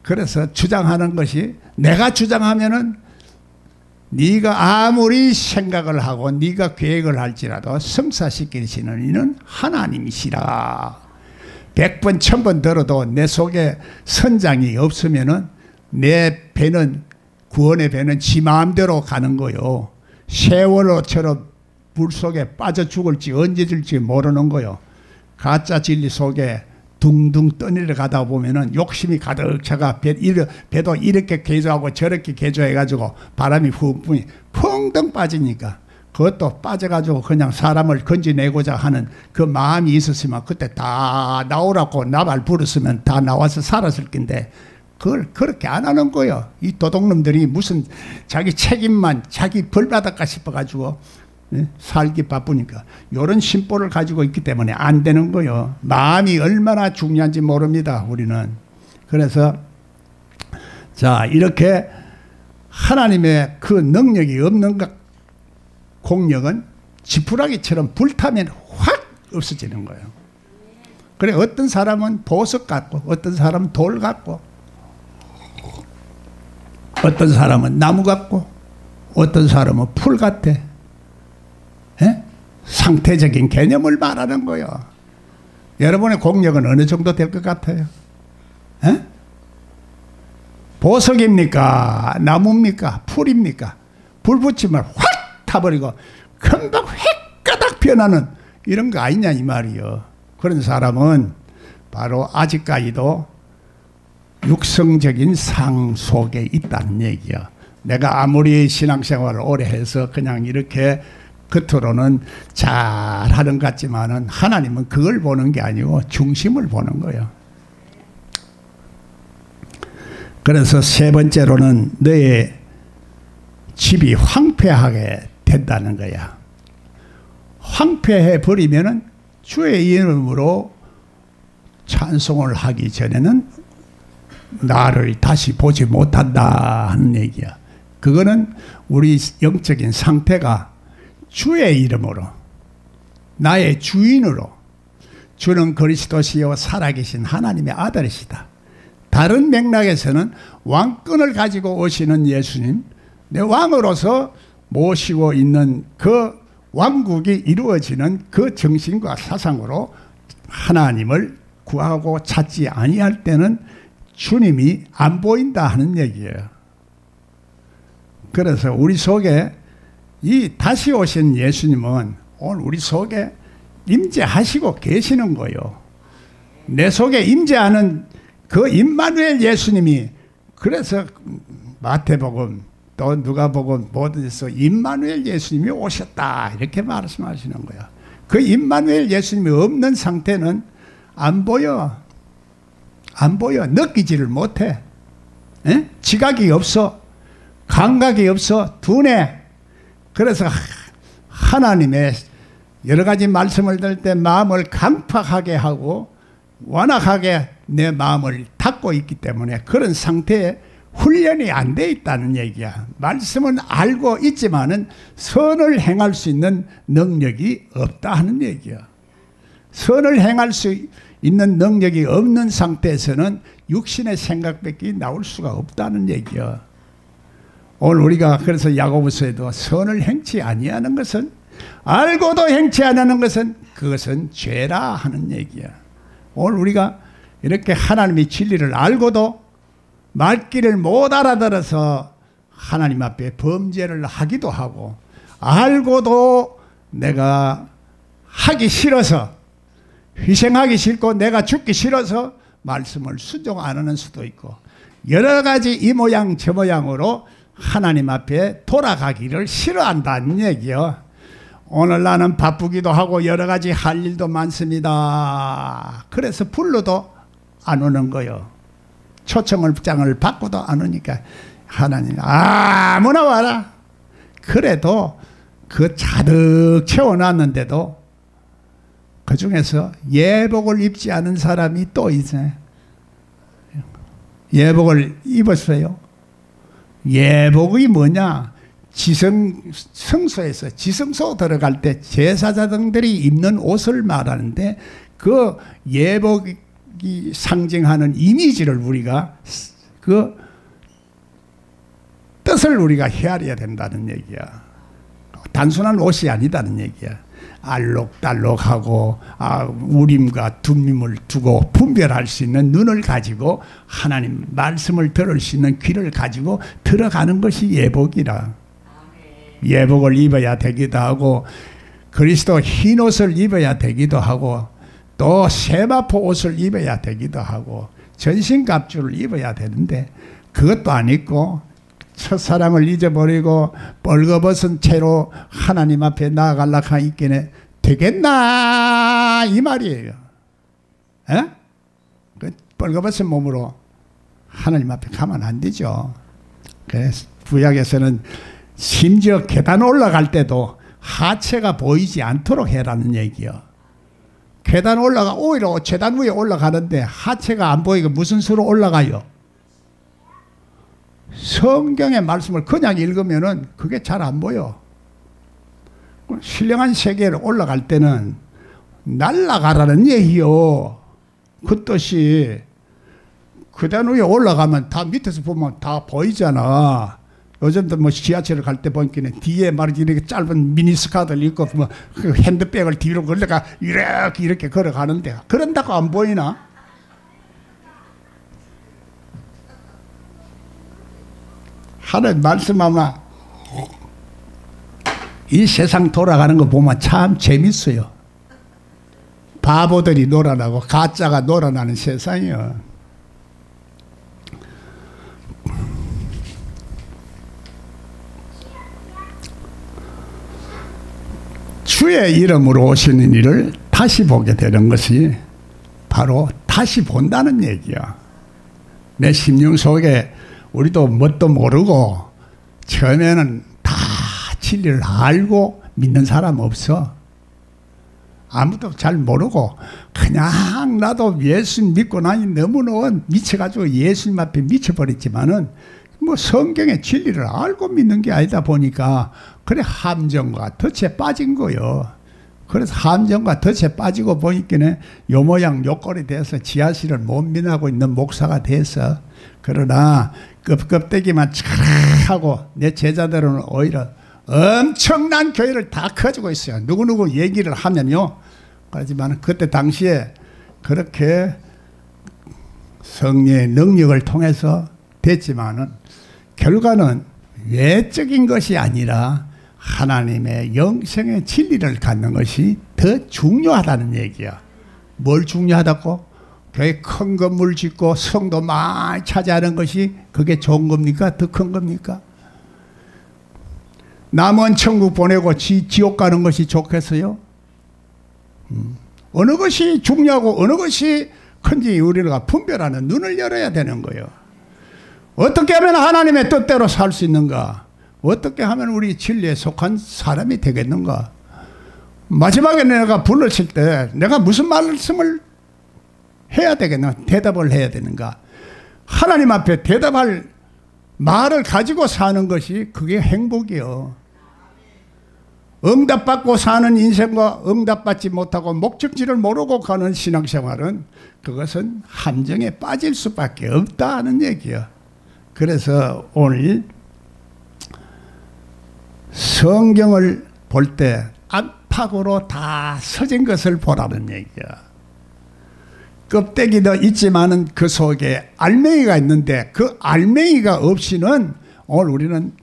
그래서 주장하는 것이 내가 주장하면은 네가 아무리 생각을 하고 네가 계획을 할지라도 성사시키시는 이는 하나님이시라. 100번 1000번 들어도 내 속에 선장이 없으면은 내 배는 구원의 배는 지 마음대로 가는 거요. 세월호처럼 물속에 빠져 죽을지 언제 줄지 모르는 거요. 가짜 진리 속에 둥둥 떠내려 가다 보면은 욕심이 가득 차가 배도 이렇게 개조하고 저렇게 개조해가지고 바람이 훅 부니 펑덩 빠지니까 그것도 빠져가지고 그냥 사람을 건져내고자 하는 그 마음이 있었으면 그때 다 나오라고 나발 부르으면 다 나와서 살았을 텐데 그걸 그렇게 안 하는 거예요. 이 도둑놈들이 무슨 자기 책임만 자기 벌 받을까 싶어가지고 살기 바쁘니까. 이런 심보를 가지고 있기 때문에 안 되는 거요. 마음이 얼마나 중요한지 모릅니다, 우리는. 그래서 자, 이렇게 하나님의 그 능력이 없는 공력은 지푸라기처럼 불타면 확 없어지는 거예요. 그래, 어떤 사람은 보석 같고, 어떤 사람은 돌 같고, 어떤 사람은 나무 같고, 어떤 사람은 풀 같아. 에? 상태적인 개념을 말하는 거예요. 여러분의 공력은 어느 정도 될 것 같아요? 에? 보석입니까? 나무입니까? 풀입니까? 불 붙이면 확 타버리고 금방 획가닥 변하는 이런 거 아니냐 이 말이요. 그런 사람은 바로 아직까지도 육성적인 상 속에 있다는 얘기야. 내가 아무리 신앙생활을 오래 해서 그냥 이렇게 겉으로는 잘하는 것 같지만은 하나님은 그걸 보는 게 아니고 중심을 보는 거예요. 그래서 세 번째로는 너의 집이 황폐하게 된다는 거야. 황폐해 버리면은 주의 이름으로 찬송을 하기 전에는 나를 다시 보지 못한다 하는 얘기야. 그거는 우리 영적인 상태가 주의 이름으로, 나의 주인으로, 주는 그리스도시요 살아계신 하나님의 아들이시다. 다른 맥락에서는 왕권을 가지고 오시는 예수님, 내 왕으로서 모시고 있는 그 왕국이 이루어지는 그 정신과 사상으로 하나님을 구하고 찾지 아니할 때는 주님이 안 보인다 하는 얘기예요. 그래서 우리 속에 이 다시 오신 예수님은 오늘 우리 속에 임재하시고 계시는 거예요. 내 속에 임재하는 그 임마누엘 예수님이, 그래서 마태복음 또 누가복음 모든 데서 임마누엘 예수님이 오셨다 이렇게 말씀하시는 거야. 그 임마누엘 예수님이 없는 상태는 안 보여. 안 보여. 느끼지를 못해. 에? 지각이 없어. 감각이 없어. 둔해. 그래서 하나님의 여러 가지 말씀을 들을 때 마음을 강팍하게 하고 완악하게 내 마음을 닫고 있기 때문에 그런 상태에 훈련이 안 돼 있다는 얘기야. 말씀은 알고 있지만은 선을 행할 수 있는 능력이 없다 하는 얘기야. 선을 행할 수 있는 능력이 없는 상태에서는 육신의 생각밖에 나올 수가 없다는 얘기야. 오늘 우리가 그래서 야고보서에도 선을 행치 아니하는 것은, 알고도 행치 아니하는 것은 그것은 죄라 하는 얘기야. 오늘 우리가 이렇게 하나님의 진리를 알고도 말귀를 못 알아들어서 하나님 앞에 범죄를 하기도 하고, 알고도 내가 하기 싫어서, 희생하기 싫고 내가 죽기 싫어서 말씀을 순종 안 하는 수도 있고, 여러 가지 이 모양 저 모양으로 하나님 앞에 돌아가기를 싫어한다는 얘기요. 오늘 나는 바쁘기도 하고 여러 가지 할 일도 많습니다. 그래서 불러도 안 오는 거요. 초청장을 받고도 안 오니까 하나님 아무나 와라. 그래도 그 자득 채워놨는데도 그 중에서 예복을 입지 않은 사람이 또 있어요. 예복을 입었어요. 예복이 뭐냐? 성소에서 지성소 들어갈 때 제사장들이 입는 옷을 말하는데, 그 예복이 상징하는 이미지를 우리가 그 뜻을 우리가 헤아려야 된다는 얘기야. 단순한 옷이 아니다는 얘기야. 알록달록하고 우림과 둠림을 두고 분별할 수 있는 눈을 가지고 하나님 말씀을 들을 수 있는 귀를 가지고 들어가는 것이 예복이라. 예복을 입어야 되기도 하고, 그리스도 흰옷을 입어야 되기도 하고, 또 세마포 옷을 입어야 되기도 하고, 전신갑주를 입어야 되는데 그것도 안 입고 첫사랑을 잊어버리고 벌거벗은 채로 하나님 앞에 나아가려고 있기는 되겠나 이 말이에요. 에? 그 벌거벗은 몸으로 하나님 앞에 가면 안 되죠. 그래서 구약에서는 심지어 계단 올라갈 때도 하체가 보이지 않도록 해라는 얘기요. 계단 올라가 오히려 계단 위에 올라가는데 하체가 안 보이고 무슨 수로 올라가요? 성경의 말씀을 그냥 읽으면은 그게 잘 안 보여. 신령한 세계로 올라갈 때는 날아가라는 얘기요. 그 뜻이 계단 위에 올라가면 다 밑에서 보면 다 보이잖아. 요즘도 뭐 지하철을 갈 때 보니까 뒤에 말이지 이렇게 짧은 미니스커트를 입고 뭐 그 핸드백을 뒤로 걸려가 이렇게 걸어가는데 그런다고 안 보이나? 하나님 말씀하면 이 세상 돌아가는 거 보면 참 재밌어요. 바보들이 놀아나고 가짜가 놀아나는 세상이요. 주의 이름으로 오시는 일을 다시 보게 되는 것이 바로 다시 본다는 얘기야. 내 심령 속에 우리도 뭣도 모르고 처음에는 다 진리를 알고 믿는 사람 없어. 아무도 잘 모르고 그냥 나도 예수 믿고 나니 너무너무 미쳐가지고 예수님 앞에 미쳐버렸지만은 뭐 성경의 진리를 알고 믿는 게 아니다 보니까 그래 함정과 덫에 빠진 거요. 그래서 함정과 덫에 빠지고 보니까는 요 모양 요 꼴이 돼서 지하실을 못 민하고 있는 목사가 돼서 그러나 껍데기만 차하고 내 제자들은 오히려 엄청난 교회를 다 커지고 있어요. 누구누구 얘기를 하면요. 그렇지만 그때 당시에 그렇게 성령의 능력을 통해서 됐지만은 결과는 외적인 것이 아니라 하나님의 영생의 진리를 갖는 것이 더 중요하다는 얘기야. 뭘 중요하다고? 교회 큰 건물 짓고 성도 많이 차지하는 것이 그게 좋은 겁니까? 더 큰 겁니까? 남은 천국 보내고 지옥 가는 것이 좋겠어요? 어느 것이 중요하고 어느 것이 큰지 우리가 분별하는 눈을 열어야 되는 거예요. 어떻게 하면 하나님의 뜻대로 살 수 있는가? 어떻게 하면 우리 진리에 속한 사람이 되겠는가? 마지막에 내가 불렀을 때 내가 무슨 말씀을 해야 되겠나? 대답을 해야 되는가? 하나님 앞에 대답할 말을 가지고 사는 것이 그게 행복이요. 응답받고 사는 인생과 응답받지 못하고 목적지를 모르고 가는 신앙생활은 그것은 함정에 빠질 수밖에 없다는 얘기야. 그래서 오늘 성경을 볼 때 안팎으로 다 서진 것을 보라는 얘기야. 껍데기도 있지만은 그 속에 알맹이가 있는데 그 알맹이가 없이는 오늘 우리는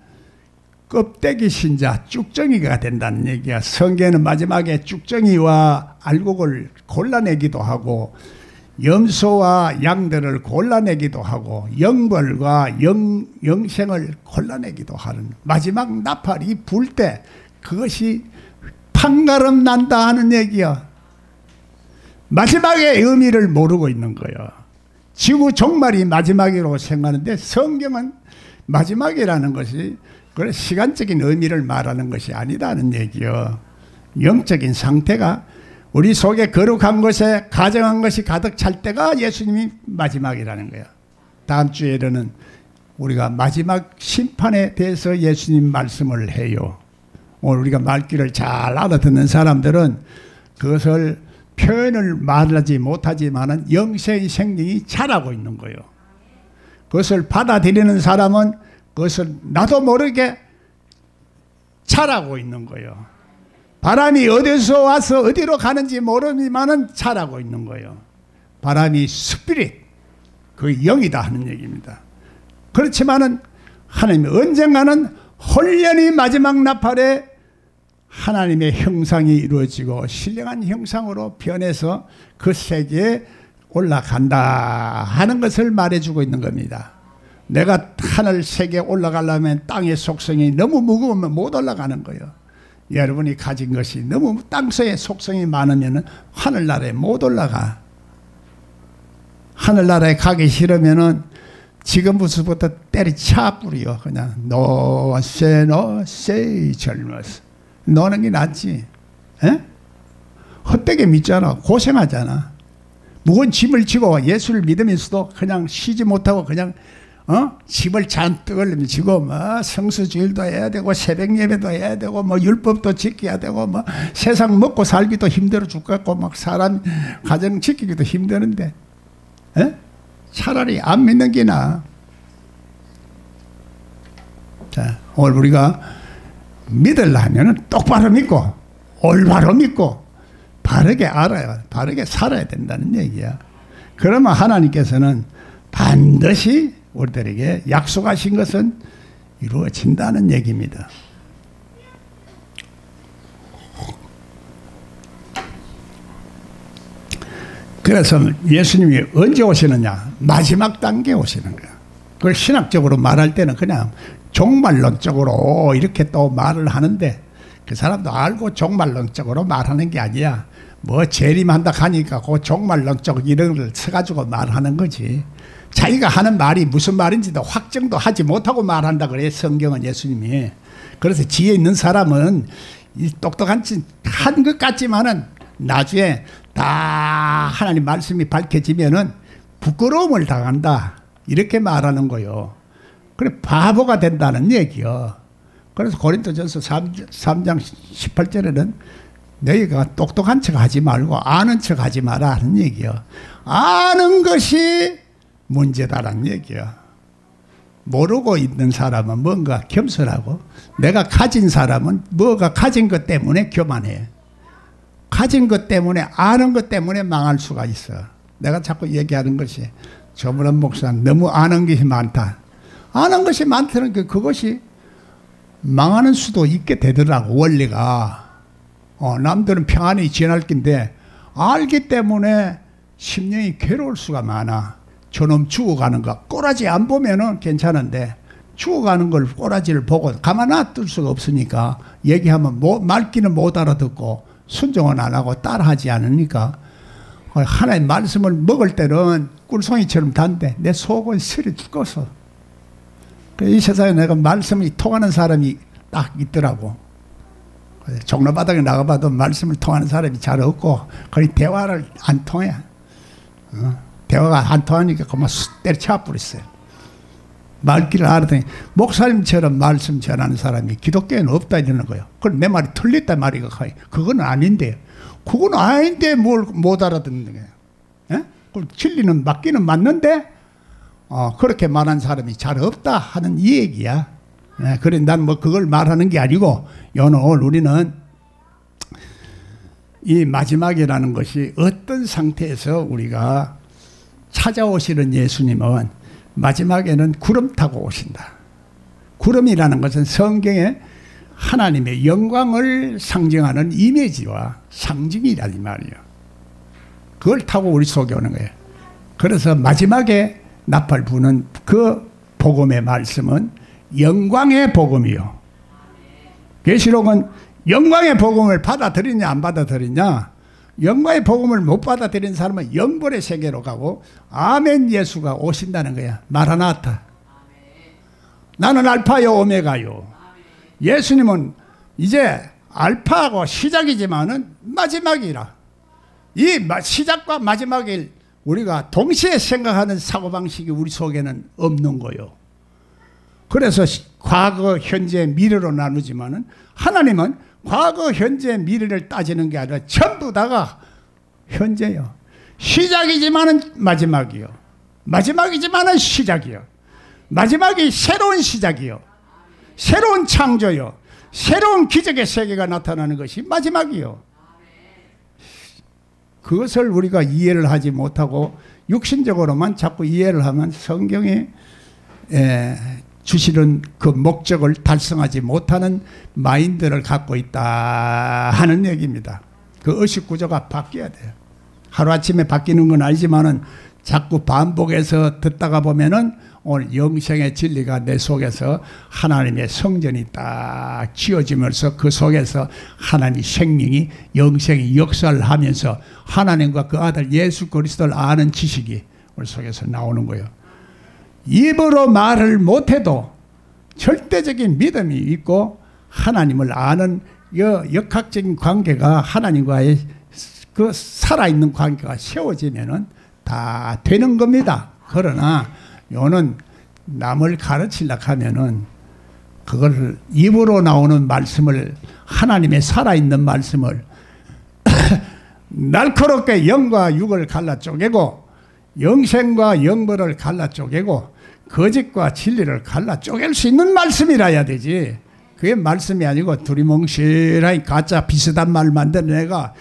껍데기 신자 쭉정이가 된다는 얘기야. 성경에는 마지막에 쭉정이와 알곡을 골라내기도 하고 염소와 양들을 골라내기도 하고 영벌과 영생을 골라내기도 하는 마지막 나팔이 불 때 그것이 판가름 난다 하는 얘기야. 마지막의 의미를 모르고 있는 거야. 지구 종말이 마지막이라고 생각하는데 성경은 마지막이라는 것이 그래 시간적인 의미를 말하는 것이 아니라는 얘기요. 영적인 상태가 우리 속에 거룩한 것에 가정한 것이 가득 찰 때가 예수님이 마지막이라는 거야. 다음 주에는 우리가 마지막 심판에 대해서 예수님 말씀을 해요. 오늘 우리가 말귀를 잘 알아듣는 사람들은 그것을 표현을 말하지 못하지만은 영생의 생명이 자라고 있는 거예요. 그것을 받아들이는 사람은 그것을 나도 모르게 자라고 있는 거예요. 바람이 어디서 와서 어디로 가는지 모르지만은 자라고 있는 거예요. 바람이 스피릿, 그 영이다 하는 얘기입니다. 그렇지만은 하나님이 언젠가는 홀연히 마지막 나팔에 하나님의 형상이 이루어지고 신령한 형상으로 변해서 그 세계에 올라간다 하는 것을 말해주고 있는 겁니다. 내가 하늘 세계에 올라가려면 땅의 속성이 너무 무거우면 못 올라가는 거예요. 여러분이 가진 것이 너무 땅속의 속성이 많으면 하늘나라에 못 올라가. 하늘나라에 가기 싫으면 지금부터 때리쳐 뿌려. 그냥 노세 젊어서 노는 게 낫지. 에? 헛되게 믿잖아. 고생하잖아. 무거운 짐을 지고 예수를 믿으면서도 그냥 쉬지 못하고 그냥 짐을 잔뜩 지고 뭐 성수주일도 해야 되고 새벽 예배도 해야 되고 뭐 율법도 지켜야 되고 뭐 세상 먹고 살기도 힘들어 죽겠고 막 사람 가정 지키기도 힘드는데 에? 차라리 안 믿는 게 나아. 자, 오늘 우리가 믿으려면 똑바로 믿고 올바로 믿고 바르게 알아야 바르게 살아야 된다는 얘기야. 그러면 하나님께서는 반드시 우리들에게 약속하신 것은 이루어진다는 얘기입니다. 그래서 예수님이 언제 오시느냐? 마지막 단계에 오시는 거야. 그걸 신학적으로 말할 때는 그냥 종말론적으로 이렇게 또 말을 하는데 그 사람도 알고 종말론적으로 말하는 게 아니야. 뭐 재림한다 하니까 그 종말론적 이런 걸 써가지고 말하는 거지. 자기가 하는 말이 무슨 말인지도 확정도 하지 못하고 말한다 그래 성경은 예수님이. 그래서 지혜 있는 사람은 이 똑똑한 짓 한 것 같지만은 나중에 다 하나님 말씀이 밝혀지면은 부끄러움을 당한다 이렇게 말하는 거요. 그래 바보가 된다는 얘기요. 그래서 고린도전서 3장 18절에는 너희가 똑똑한 척 하지 말고 아는 척 하지 마라 하는 얘기요. 아는 것이 문제다라는 얘기요. 모르고 있는 사람은 뭔가 겸손하고 내가 가진 사람은 뭐가 가진 것 때문에 교만해. 가진 것 때문에 아는 것 때문에 망할 수가 있어. 내가 자꾸 얘기하는 것이 조문환 목사 너무 아는 것이 많다. 아는 것이 많다는 게 그것이 망하는 수도 있게 되더라고 원리가. 남들은 평안히 지낼 건데 알기 때문에 심령이 괴로울 수가 많아. 저놈 죽어가는 거 꼬라지 안 보면은 괜찮은데 죽어가는 걸 꼬라지를 보고 가만 놔둘 수가 없으니까 얘기하면 말귀는 못 알아듣고 순종은 안 하고 따라하지 않으니까 하나님 말씀을 먹을 때는 꿀송이처럼 단데 내 속은 쓰려 죽어서. 이 세상에 내가 말씀이 통하는 사람이 딱 있더라고. 종로바닥에 나가봐도 말씀을 통하는 사람이 잘 없고 거의 대화를 안 통해. 대화가 안 통하니까 그만 때려쳐 버렸어요. 말귀를 알아더니 목사님처럼 말씀 전하는 사람이 기독교에는 없다 이러는 거예요. 그럼 내 말이 틀렸단 말이가 그건 아닌데 그건 아닌데 뭘 못 알아듣는 거예요. 예? 그럼 진리는 맞기는 맞는데 그렇게 말하는 사람이 잘 없다 하는 이 얘기야. 예, 그래 난 뭐 그걸 말하는 게 아니고 오늘 우리는 이 마지막이라는 것이 어떤 상태에서 우리가 찾아오시는 예수님은 마지막에는 구름 타고 오신다. 구름이라는 것은 성경에 하나님의 영광을 상징하는 이미지와 상징이라는 말이에요. 그걸 타고 우리 속에 오는 거예요. 그래서 마지막에 나팔 부는 그 복음의 말씀은 영광의 복음이요. 계시록은 영광의 복음을 받아들이냐 안 받아들이냐. 영광의 복음을 못 받아들이는 사람은 영벌의 세계로 가고 아멘 예수가 오신다는 거야. 마라나타. 나는 알파요 오메가요. 예수님은 이제 알파하고 시작이지만은 마지막이라. 이 시작과 마지막을 우리가 동시에 생각하는 사고방식이 우리 속에는 없는 거요. 그래서 과거, 현재, 미래로 나누지만은 하나님은 과거, 현재, 미래를 따지는 게 아니라 전부 다가 현재요. 시작이지만은 마지막이요. 마지막이지만은 시작이요. 마지막이 새로운 시작이요. 새로운 창조요. 새로운 기적의 세계가 나타나는 것이 마지막이요. 그것을 우리가 이해를 하지 못하고 육신적으로만 자꾸 이해를 하면 성경이 주시는 그 목적을 달성하지 못하는 마인드를 갖고 있다 하는 얘기입니다. 그 의식 구조가 바뀌어야 돼요. 하루아침에 바뀌는 건 아니지만은 자꾸 반복해서 듣다가 보면은 오늘 영생의 진리가 내 속에서 하나님의 성전이 딱 지어지면서 그 속에서 하나님의 생명이 영생이 역사를 하면서 하나님과 그 아들 예수 그리스도를 아는 지식이 우리 속에서 나오는 거예요. 입으로 말을 못해도 절대적인 믿음이 있고 하나님을 아는 역학적인 관계가 하나님과의 그 살아있는 관계가 세워지면은 다 되는 겁니다. 그러나 요는 남을 가르치려고 하면은 그걸 입으로 나오는 말씀을, 하나님의 살아있는 말씀을 날카롭게 영과 육을 갈라 쪼개고 영생과 영벌을 갈라 쪼개고 거짓과 진리를 갈라 쪼갤 수 있는 말씀이라야 되지. 그게 말씀이 아니고 두리뭉실하게 가짜 비슷한 말 만드는 애가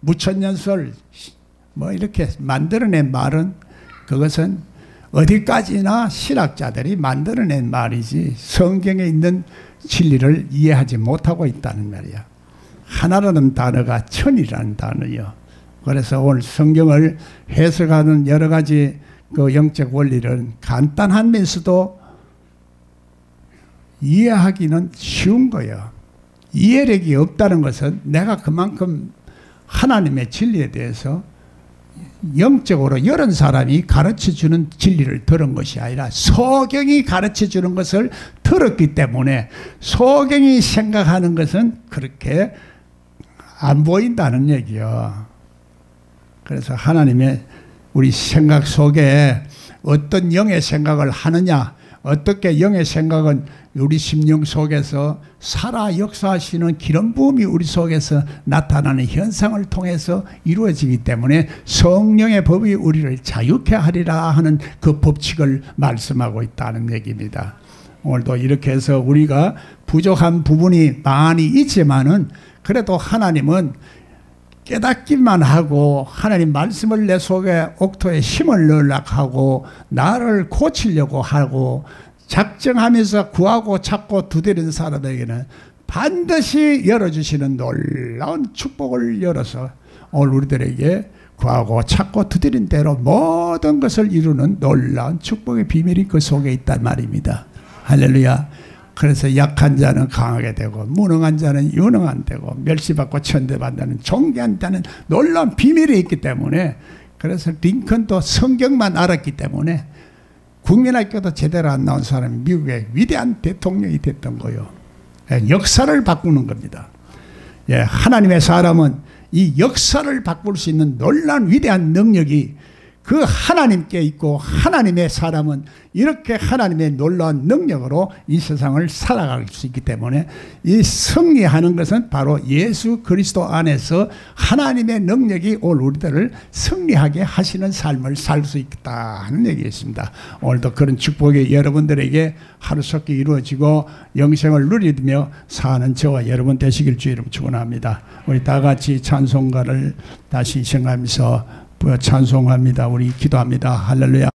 무천년설 뭐 이렇게 만들어낸 말은, 그것은 어디까지나 신학자들이 만들어낸 말이지 성경에 있는 진리를 이해하지 못하고 있다는 말이야. 하나라는 단어가 천이라는 단어요. 그래서 오늘 성경을 해석하는 여러 가지 그 영적 원리는 간단하면서도 이해하기는 쉬운 거예요. 이해력이 없다는 것은 내가 그만큼 하나님의 진리에 대해서 영적으로 여러 사람이 가르쳐주는 진리를 들은 것이 아니라 성경이 가르쳐주는 것을 들었기 때문에 성경이 생각하는 것은 그렇게 안 보인다는 얘기요. 그래서 하나님의 우리 생각 속에 어떤 영의 생각을 하느냐, 어떻게 영의 생각은 우리 심령 속에서 살아 역사하시는 기름 부음이 우리 속에서 나타나는 현상을 통해서 이루어지기 때문에 성령의 법이 우리를 자유케 하리라 하는 그 법칙을 말씀하고 있다는 얘기입니다. 오늘도 이렇게 해서 우리가 부족한 부분이 많이 있지만은 그래도 하나님은 깨닫기만 하고 하나님 말씀을 내 속에 옥토에 힘을 넣으려고 하고 나를 고치려고 하고 작정하면서 구하고 찾고 두드리는 사람에게는 반드시 열어주시는 놀라운 축복을 열어서 오늘 우리들에게 구하고 찾고 두드린 대로 모든 것을 이루는 놀라운 축복의 비밀이 그 속에 있단 말입니다. 할렐루야. 그래서 약한 자는 강하게 되고 무능한 자는 유능한 되고 멸시받고 천대받는 존귀한 자는 놀라운 비밀이 있기 때문에, 그래서 링컨도 성경만 알았기 때문에 국민학교도 제대로 안 나온 사람이 미국의 위대한 대통령이 됐던 거예요. 역사를 바꾸는 겁니다. 하나님의 사람은 이 역사를 바꿀 수 있는 놀라운 위대한 능력이 그 하나님께 있고, 하나님의 사람은 이렇게 하나님의 놀라운 능력으로 이 세상을 살아갈 수 있기 때문에 이 승리하는 것은 바로 예수 그리스도 안에서 하나님의 능력이 오늘 우리들을 승리하게 하시는 삶을 살 수 있다 하는 얘기였습니다. 오늘도 그런 축복이 여러분들에게 하루속히 이루어지고 영생을 누리며 사는 저와 여러분 되시길 주 이름 축원합니다. 우리 다 같이 찬송가를 다시 생각하면서 찬송합니다. 우리 기도합니다. 할렐루야.